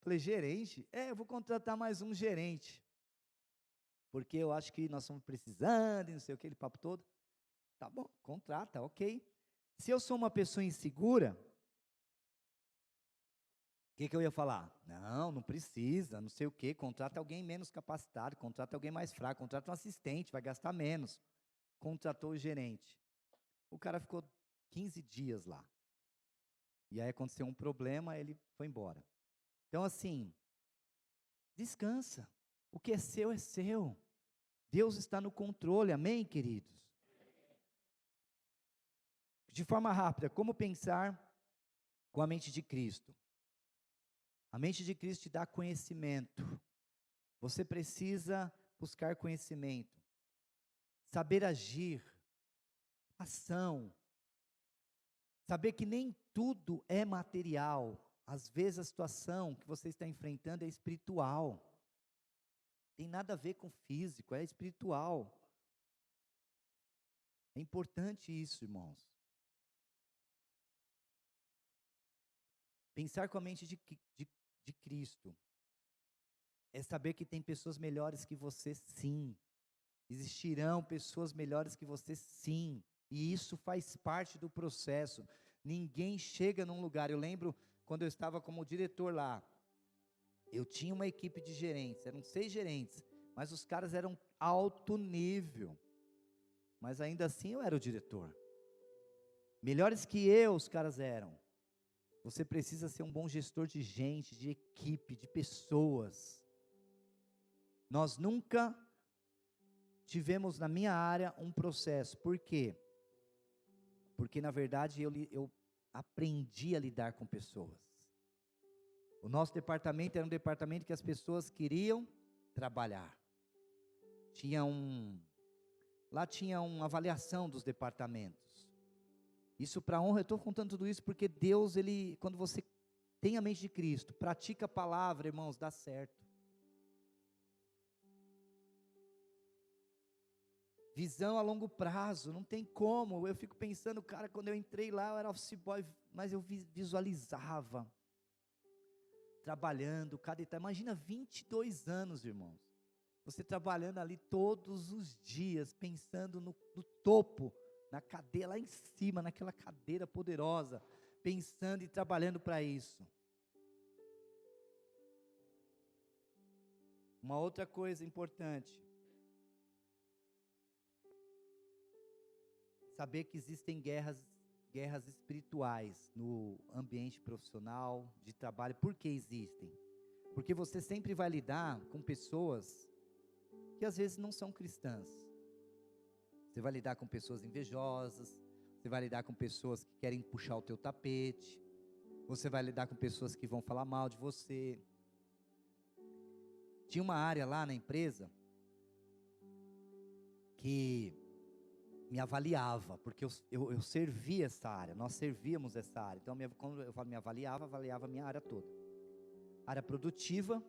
Falei, gerente? Eu vou contratar mais um gerente. Porque eu acho que nós estamos precisando, e não sei o que, aquele papo todo. Tá bom, contrata, ok. Se eu sou uma pessoa insegura, que eu ia falar? Não, não precisa, não sei o quê, contrata alguém menos capacitado, contrata alguém mais fraco, contrata um assistente, vai gastar menos. Contratou o gerente. O cara ficou 15 dias lá. E aí aconteceu um problema, ele foi embora. Então assim, descansa. O que é seu é seu. Deus está no controle, amém, queridos? De forma rápida, como pensar com a mente de Cristo? A mente de Cristo te dá conhecimento. Você precisa buscar conhecimento, saber agir, ação, saber que nem tudo é material. Às vezes a situação que você está enfrentando é espiritual. Tem nada a ver com físico, é espiritual. É importante isso, irmãos. Pensar com a mente de Cristo é saber que tem pessoas melhores que você, sim. Existirão pessoas melhores que você, sim. E isso faz parte do processo. Ninguém chega num lugar. Eu lembro quando eu estava como diretor lá. Eu tinha uma equipe de gerentes, eram 6 gerentes, mas os caras eram alto nível. Mas ainda assim eu era o diretor. Melhores que eu os caras eram. Você precisa ser um bom gestor de gente, de equipe, de pessoas. Nós nunca tivemos na minha área um processo. Por quê? Porque na verdade eu aprendi a lidar com pessoas. O nosso departamento era um departamento que as pessoas queriam trabalhar. Lá tinha uma avaliação dos departamentos. Isso para honra, eu estou contando tudo isso porque Deus, quando você tem a mente de Cristo, pratica a palavra, irmãos, dá certo. Visão a longo prazo, não tem como. Eu fico pensando, cara, quando eu entrei lá, eu era office boy, mas eu visualizava trabalhando, cada etapa. Imagina 22 anos, irmãos. Você trabalhando ali todos os dias, pensando no topo, na cadeira, lá em cima, naquela cadeira poderosa, pensando e trabalhando para isso. Uma outra coisa importante. Saber que existem guerras espirituais no ambiente profissional, de trabalho. Por que existem? Porque você sempre vai lidar com pessoas que às vezes não são cristãs. Você vai lidar com pessoas invejosas, você vai lidar com pessoas que querem puxar o teu tapete, você vai lidar com pessoas que vão falar mal de você. Tinha uma área lá na empresa que me avaliava, porque eu servia essa área, nós servíamos essa área. Então, quando eu falo me avaliava a minha área toda. Área produtiva,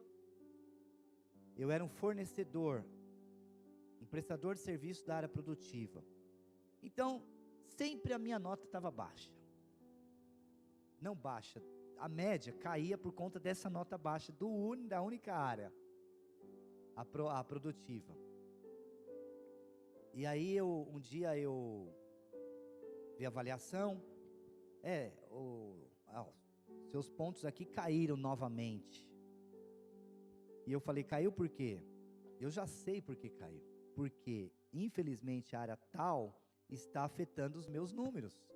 eu era um fornecedor, um prestador de serviço da área produtiva. Então, sempre a minha nota estava baixa. Não baixa, a média caía por conta dessa nota baixa da única área, a produtiva. E aí um dia eu vi a avaliação, seus pontos aqui caíram novamente. E eu falei, caiu por quê? Eu já sei por que caiu. Porque, infelizmente, a área tal está afetando os meus números.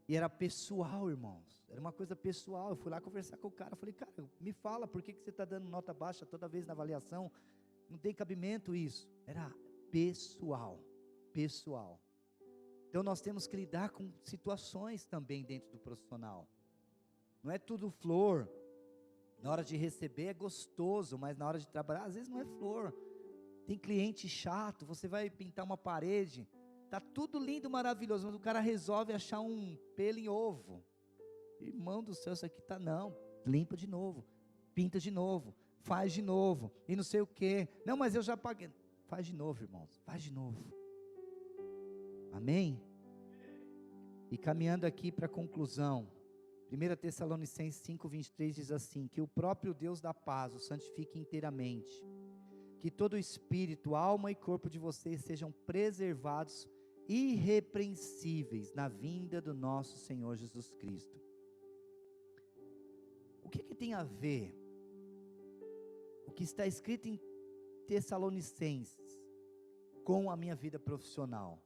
E era pessoal, irmãos. Era uma coisa pessoal. Eu fui lá conversar com o cara. Falei, cara, me fala, por que você está dando nota baixa toda vez na avaliação? Não tem cabimento isso. Era pessoal. Então nós temos que lidar com situações também dentro do profissional. Não é tudo flor. Na hora de receber é gostoso, mas na hora de trabalhar, às vezes não é flor. Tem cliente chato, você vai pintar uma parede, tá tudo lindo, maravilhoso, mas o cara resolve achar um pelo em ovo. Irmão do céu, isso aqui não, limpa de novo, pinta de novo, faz de novo, e não sei o que. Não, mas eu já paguei. Faz de novo, irmãos, faz de novo. Amém? E caminhando aqui para a conclusão, 1 Tessalonicenses 5:23 diz assim, que o próprio Deus da paz o santifique inteiramente, que todo o espírito, alma e corpo de vocês sejam preservados irrepreensíveis na vinda do nosso Senhor Jesus Cristo. O que tem a ver o que está escrito em Tessalonicenses com a minha vida profissional?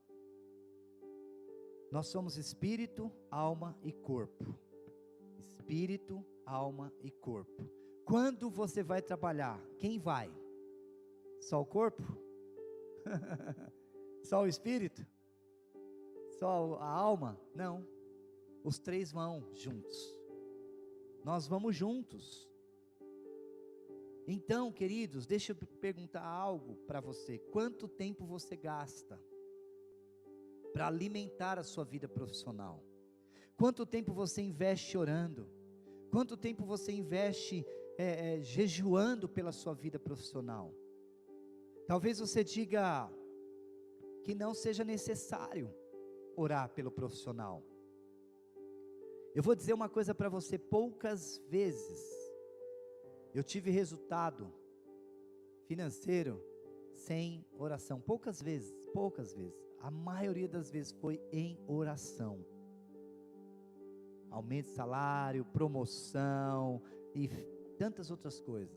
Nós somos espírito, alma e corpo. Espírito, alma e corpo. Quando você vai trabalhar, quem vai? Só o corpo? Só o espírito? Só a alma? Não. Os três vão juntos. Nós vamos juntos. Então, queridos, deixa eu perguntar algo para você. Quanto tempo você gasta para alimentar a sua vida profissional? Quanto tempo você investe orando? Quanto tempo você investe jejuando pela sua vida profissional? Talvez você diga que não seja necessário orar pelo profissional. Eu vou dizer uma coisa para você: poucas vezes eu tive resultado financeiro sem oração. Poucas vezes. A maioria das vezes foi em oração. Aumento de salário, promoção e tantas outras coisas.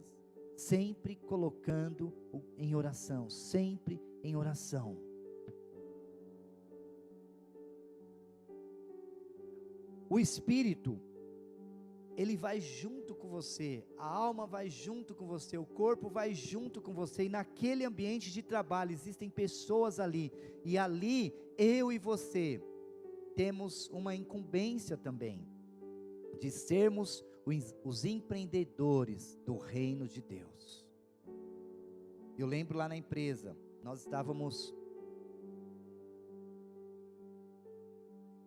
Sempre colocando em oração. Sempre em oração. O Espírito, ele vai junto com você, a alma vai junto com você, o corpo vai junto com você, e naquele ambiente de trabalho existem pessoas ali, e ali eu e você temos uma incumbência também, de sermos os empreendedores do reino de Deus. Eu lembro lá na empresa, nós estávamos,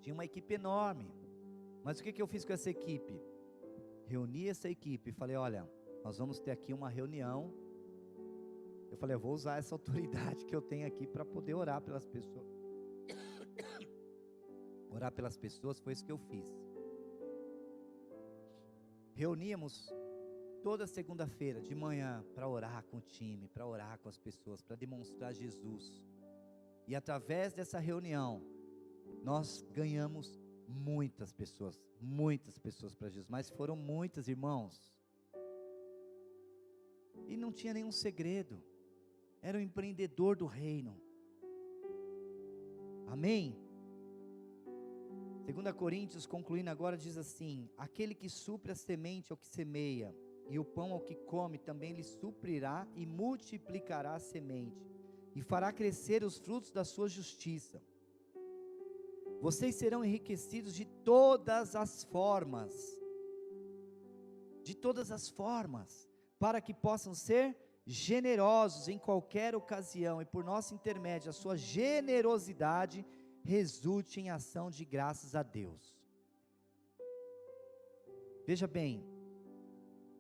tinha uma equipe enorme, mas o que eu fiz com essa equipe? Reuni essa equipe e falei: olha, nós vamos ter aqui uma reunião. Eu falei: eu vou usar essa autoridade que eu tenho aqui para poder orar pelas pessoas. Orar pelas pessoas, foi isso que eu fiz. Reuníamos toda segunda-feira de manhã para orar com o time, para orar com as pessoas, para demonstrar Jesus. E através dessa reunião, nós ganhamos muitas pessoas para Jesus, mas foram muitas, irmãos, e não tinha nenhum segredo, era um empreendedor do reino, amém? 2 Coríntios, concluindo agora, diz assim: aquele que supre a semente ao que semeia, e o pão ao que come, também lhe suprirá e multiplicará a semente, e fará crescer os frutos da sua justiça. Vocês serão enriquecidos de todas as formas, para que possam ser generosos em qualquer ocasião, e por nosso intermédio, a sua generosidade resulte em ação de graças a Deus. Veja bem,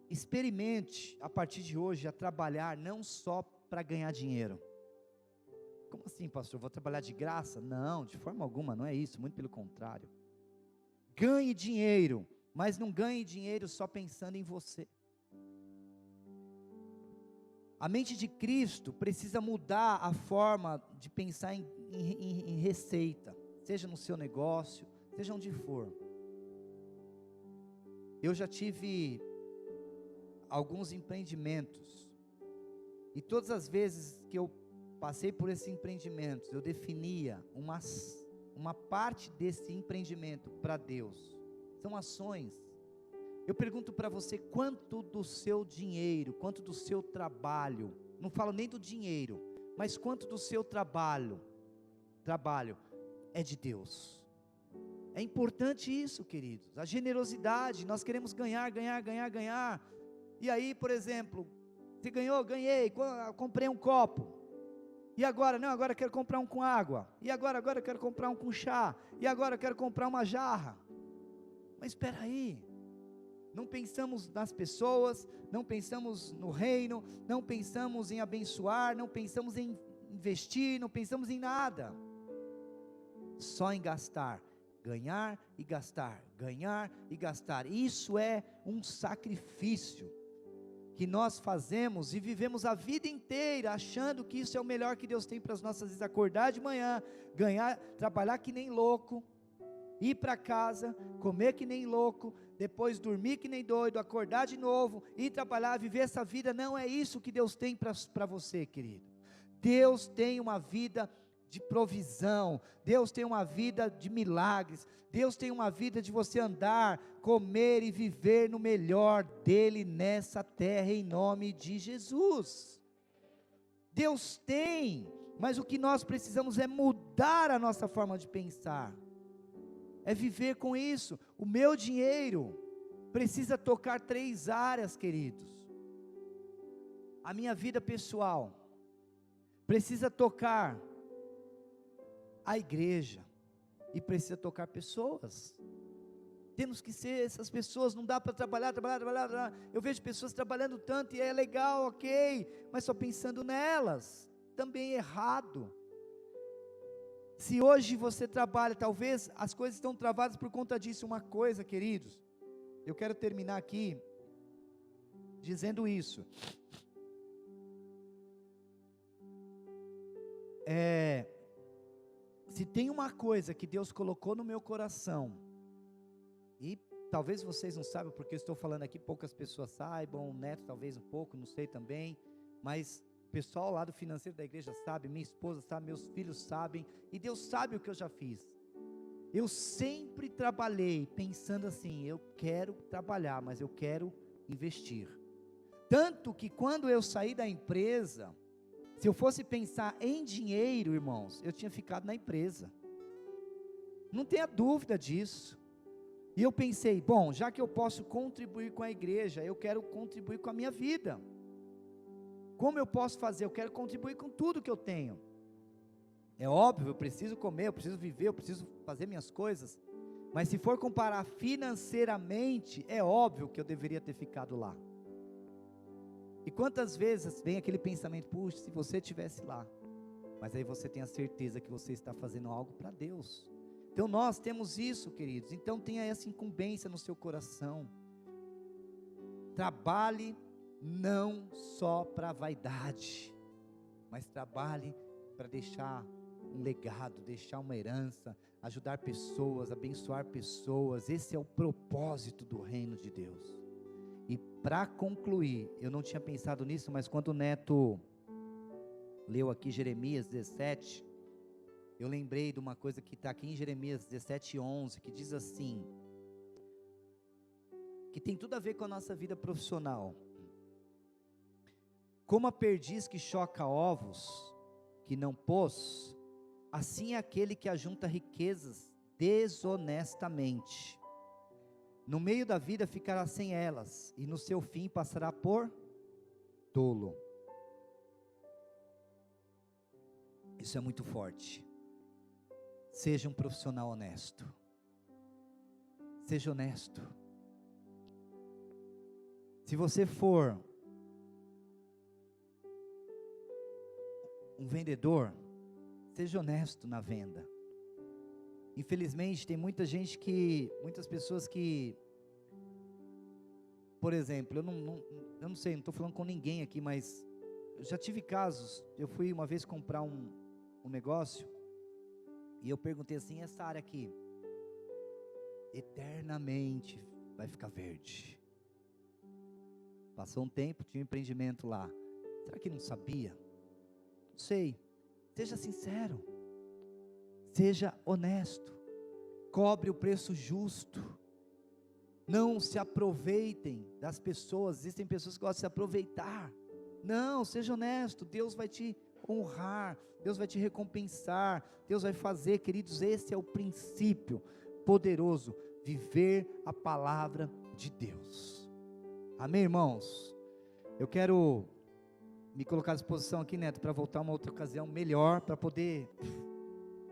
experimente a partir de hoje a trabalhar não só para ganhar dinheiro. Como assim, pastor? Vou trabalhar de graça? Não, de forma alguma, não é isso, muito pelo contrário. Ganhe dinheiro, mas não ganhe dinheiro só pensando em você. A mente de Cristo precisa mudar a forma de pensar em receita, seja no seu negócio, seja onde for. Eu já tive alguns empreendimentos, e todas as vezes que eu passei por esses empreendimentos, eu definia uma parte desse empreendimento para Deus. São ações. Eu pergunto para você: quanto do seu dinheiro, quanto do seu trabalho, não falo nem do dinheiro, mas quanto do seu trabalho é de Deus? É importante isso, queridos, a generosidade. Nós queremos ganhar, e aí, por exemplo, você ganhou, ganhei, comprei um copo, e agora? Não, agora eu quero comprar um com água, e agora eu quero comprar um com chá, e agora eu quero comprar uma jarra. Mas espera aí, não pensamos nas pessoas, não pensamos no reino, não pensamos em abençoar, não pensamos em investir, não pensamos em nada, só em gastar, ganhar e gastar, ganhar e gastar. Isso é um sacrifício que nós fazemos e vivemos a vida inteira achando que isso é o melhor que Deus tem para as nossas vidas. Acordar de manhã, ganhar, trabalhar que nem louco, ir para casa, comer que nem louco, depois dormir que nem doido, acordar de novo, ir trabalhar, viver essa vida. Não é isso que Deus tem para você, querido. Deus tem uma vida de provisão, Deus tem uma vida de milagres, Deus tem uma vida de você andar, comer e viver no melhor dele nessa terra, em nome de Jesus. Deus tem, mas o que nós precisamos é mudar a nossa forma de pensar, é viver com isso. O meu dinheiro precisa tocar 3 áreas, queridos. A minha vida pessoal precisa tocar a igreja, e precisa tocar pessoas. Temos que ser essas pessoas. Não dá para trabalhar. Eu vejo pessoas trabalhando tanto, e é legal, ok, mas só pensando nelas, também é errado. Se hoje você trabalha, talvez as coisas estão travadas por conta disso. Uma coisa, queridos, eu quero terminar aqui dizendo isso. Se tem uma coisa que Deus colocou no meu coração, e talvez vocês não saibam, porque eu estou falando aqui, poucas pessoas saibam, o Neto talvez um pouco, não sei também, mas o pessoal lá do financeiro da igreja sabe, minha esposa sabe, meus filhos sabem, e Deus sabe o que eu já fiz. Eu sempre trabalhei pensando assim, eu quero trabalhar, mas eu quero investir. Tanto que quando eu saí da empresa, se eu fosse pensar em dinheiro, irmãos, eu tinha ficado na empresa, não tenha dúvida disso. E eu pensei, bom, já que eu posso contribuir com a igreja, eu quero contribuir com a minha vida. Como eu posso fazer? Eu quero contribuir com tudo que eu tenho. É óbvio, eu preciso comer, eu preciso viver, eu preciso fazer minhas coisas, mas se for comparar financeiramente, é óbvio que eu deveria ter ficado lá. E quantas vezes vem aquele pensamento, puxa, se você estivesse lá, mas aí você tem a certeza que você está fazendo algo para Deus. Então nós temos isso, queridos, então tenha essa incumbência no seu coração. Trabalhe não só para a vaidade, mas trabalhe para deixar um legado, deixar uma herança, ajudar pessoas, abençoar pessoas. Esse é o propósito do reino de Deus. E para concluir, eu não tinha pensado nisso, mas quando o Neto leu aqui Jeremias 17, eu lembrei de uma coisa que está aqui em Jeremias 17:11, que diz assim, que tem tudo a ver com a nossa vida profissional. Como a perdiz que choca ovos, que não pôs, assim é aquele que ajunta riquezas desonestamente. No meio da vida ficará sem elas, e no seu fim passará por tolo. Isso é muito forte. Seja um profissional honesto. Seja honesto. Se você for um vendedor, seja honesto na venda. Infelizmente tem muitas pessoas que, por exemplo, eu não sei, não estou falando com ninguém aqui, mas eu já tive casos. Eu fui uma vez comprar um negócio, e eu perguntei assim, essa área aqui, eternamente vai ficar verde. Passou um tempo, tinha um empreendimento lá, será que não sabia? Não sei. Seja sincero, seja honesto, cobre o preço justo, não se aproveitem das pessoas. Existem pessoas que gostam de se aproveitar. Não, seja honesto, Deus vai te honrar, Deus vai te recompensar, Deus vai fazer, queridos. Esse é o princípio poderoso, viver a palavra de Deus. Amém, irmãos? Eu quero me colocar à disposição aqui, Neto, para voltar uma outra ocasião melhor, para poder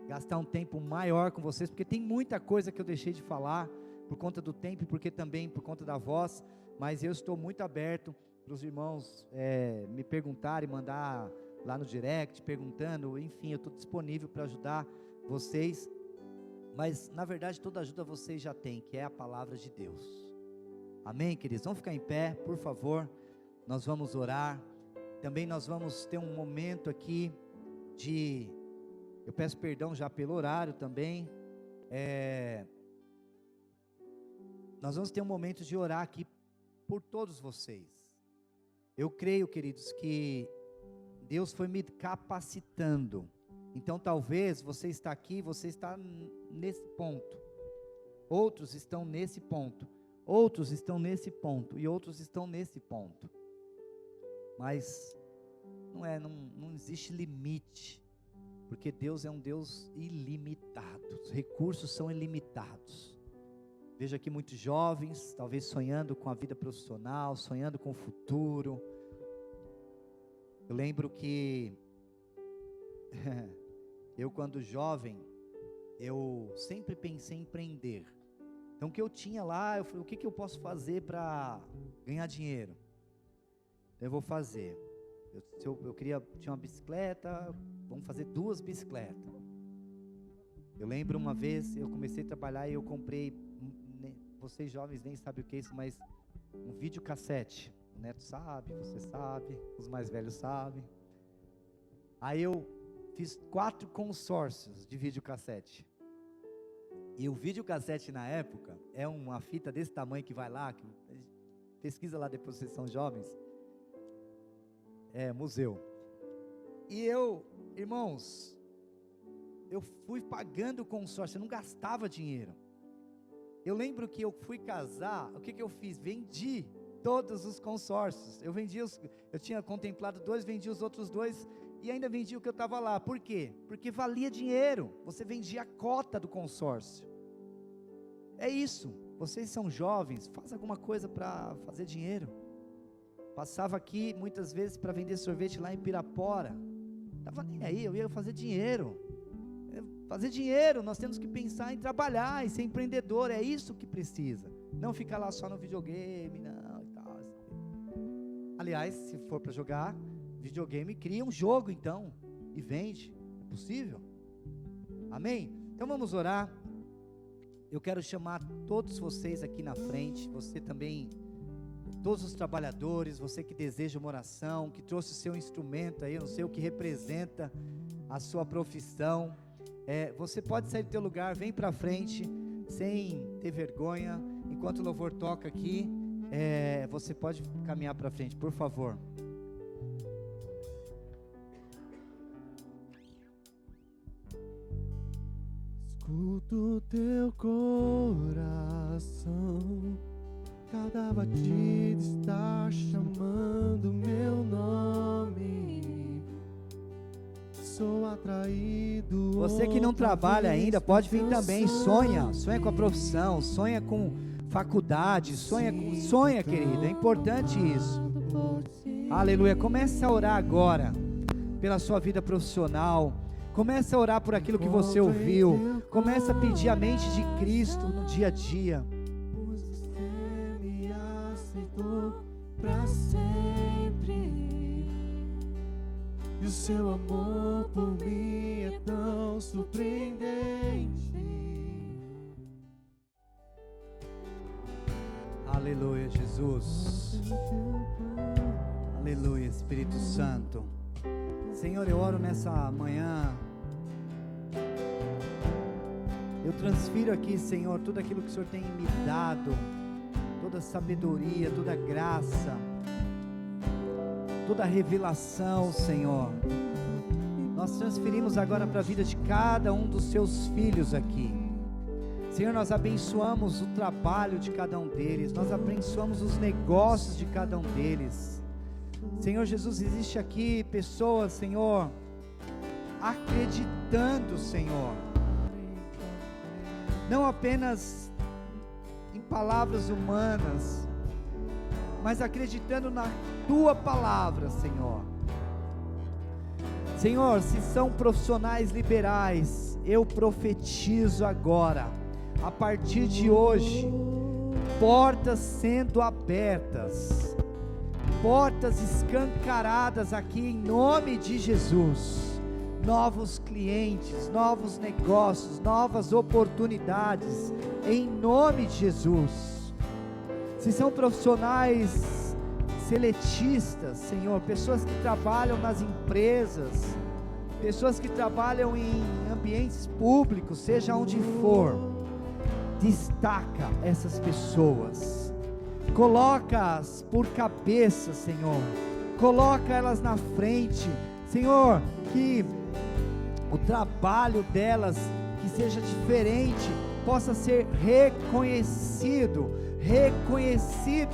gastar um tempo maior com vocês, porque tem muita coisa que eu deixei de falar, por conta do tempo e porque também por conta da voz, mas eu estou muito aberto para os irmãos me perguntarem, mandar lá no direct, perguntando, enfim, eu estou disponível para ajudar vocês, mas na verdade toda ajuda vocês já têm, que é a palavra de Deus. Amém, queridos? Vamos ficar em pé, por favor, nós vamos orar. Também nós vamos ter um momento aqui eu peço perdão já pelo horário também, nós vamos ter um momento de orar aqui por todos vocês. Eu creio, queridos, que Deus foi me capacitando. Então talvez você está aqui, você está nesse ponto. Outros estão nesse ponto. Outros estão nesse ponto. E outros estão nesse ponto. Mas não existe limite. Porque Deus é um Deus ilimitado. Os recursos são ilimitados. Vejo aqui muitos jovens, talvez sonhando com a vida profissional, sonhando com o futuro. Eu lembro que eu, quando jovem, eu sempre pensei em empreender. Então o que eu tinha lá, eu falei, o que eu posso fazer para ganhar dinheiro? Eu vou fazer. Eu tinha uma bicicleta, vamos fazer 2 bicicletas. Eu lembro uma vez, eu comecei a trabalhar e eu comprei, vocês jovens nem sabem o que é isso, mas um videocassete. O Neto sabe, você sabe, os mais velhos sabem. Aí eu fiz 4 consórcios de videocassete. E o videocassete na época é uma fita desse tamanho que vai lá, pesquisa lá depois, vocês são jovens. É, museu. E eu, irmãos, eu fui pagando o consórcio, eu não gastava dinheiro. Eu lembro que eu fui casar, o que eu fiz? Vendi todos os consórcios. Eu tinha contemplado 2, vendi os outros 2 e ainda vendi o que eu estava lá. Por quê? Porque valia dinheiro. Você vendia a cota do consórcio. É isso. Vocês são jovens, faz alguma coisa para fazer dinheiro. Passava aqui muitas vezes para vender sorvete lá em Pirapora. Estava nem aí, eu ia fazer dinheiro. Fazer dinheiro, nós temos que pensar em trabalhar, em ser empreendedor, é isso que precisa. Não ficar lá só no videogame, não, e tal. Aliás, se for para jogar videogame, cria um jogo então, e vende, é possível? Amém? Então vamos orar. Eu quero chamar todos vocês aqui na frente, você também, todos os trabalhadores, você que deseja uma oração, que trouxe o seu instrumento aí, eu não sei o que representa a sua profissão. Você pode sair do teu lugar, vem para frente, sem ter vergonha, enquanto o louvor toca aqui, você pode caminhar para frente, por favor. Escuto teu coração, cada batida está chamando meu nome. Sou atraído. Você que não trabalha ainda, pode vir também. Sonha com a profissão, sonha com faculdade, sonha, querido, é importante isso. Aleluia. Comece a orar agora pela sua vida profissional. Comece a orar por aquilo que você ouviu. Comece a pedir a mente de Cristo no dia a dia. Pois você me aceitou pra sempre. E o seu amor por mim é tão surpreendente. Aleluia, Jesus. Aleluia, Espírito Santo. Senhor, eu oro nessa manhã. Eu transfiro aqui, Senhor, tudo aquilo que o Senhor tem me dado, toda sabedoria, toda graça, toda revelação, Senhor. Nós transferimos agora para a vida de cada um dos seus filhos aqui. Senhor, nós abençoamos o trabalho de cada um deles, nós abençoamos os negócios de cada um deles. Senhor Jesus, existe aqui pessoas, Senhor, acreditando, Senhor, não apenas em palavras humanas, mas acreditando na Tua palavra, Senhor. Senhor, se são profissionais liberais, eu profetizo agora, a partir de hoje, portas sendo abertas, portas escancaradas aqui em nome de Jesus, novos clientes, novos negócios, novas oportunidades, em nome de Jesus. Se são profissionais seletistas, Senhor, pessoas que trabalham nas empresas, pessoas que trabalham em ambientes públicos, seja onde for, destaca essas pessoas, coloca-as por cabeça, Senhor, coloca elas na frente, Senhor, que o trabalho delas, que seja diferente, possa ser reconhecido,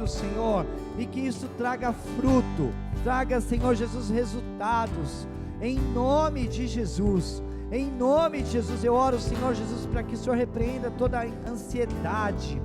Senhor, e que isso traga fruto, traga, Senhor Jesus, resultados, em nome de Jesus. Em nome de Jesus, eu oro, Senhor Jesus, para que o Senhor repreenda toda a ansiedade,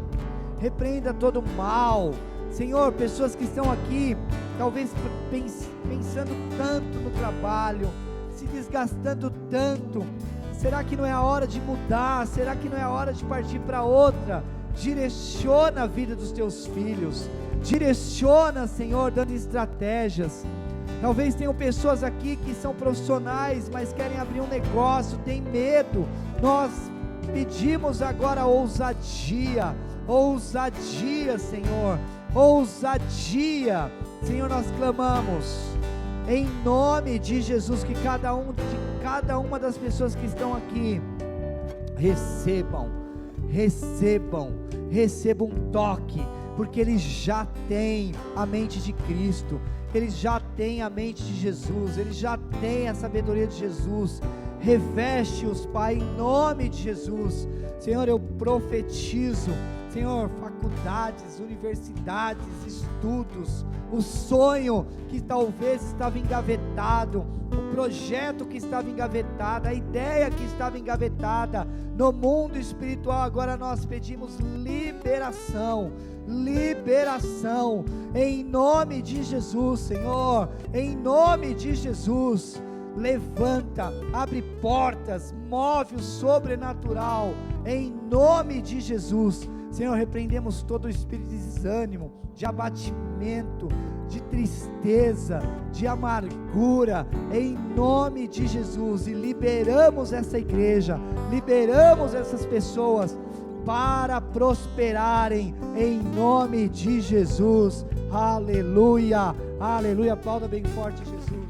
repreenda todo o mal, Senhor. Pessoas que estão aqui, talvez pensando tanto no trabalho, se desgastando tanto, será que não é a hora de mudar? Será que não é a hora de partir para outra? Direciona a vida dos teus filhos, direciona, Senhor, dando estratégias. Talvez tenham pessoas aqui que são profissionais, mas querem abrir um negócio, tem medo. Nós pedimos agora ousadia, Senhor, ousadia, Senhor, nós clamamos, em nome de Jesus, que cada uma das pessoas que estão aqui, recebam um toque, porque eles já têm a mente de Cristo, eles já têm a mente de Jesus, eles já têm a sabedoria de Jesus. Reveste-os, Pai, em nome de Jesus. Senhor, eu profetizo, Senhor, faculdades, universidades, estudos, o sonho que talvez estava engavetado, o projeto que estava engavetado, a ideia que estava engavetada no mundo espiritual, agora nós pedimos liberação, em nome de Jesus, Senhor, em nome de Jesus. Levanta, abre portas, move o sobrenatural, em nome de Jesus. Senhor, repreendemos todo o espírito de desânimo, de abatimento, de tristeza, de amargura, em nome de Jesus, e liberamos essa igreja, liberamos essas pessoas para prosperarem, em nome de Jesus. Aleluia, aleluia. Aplauda bem forte, Jesus.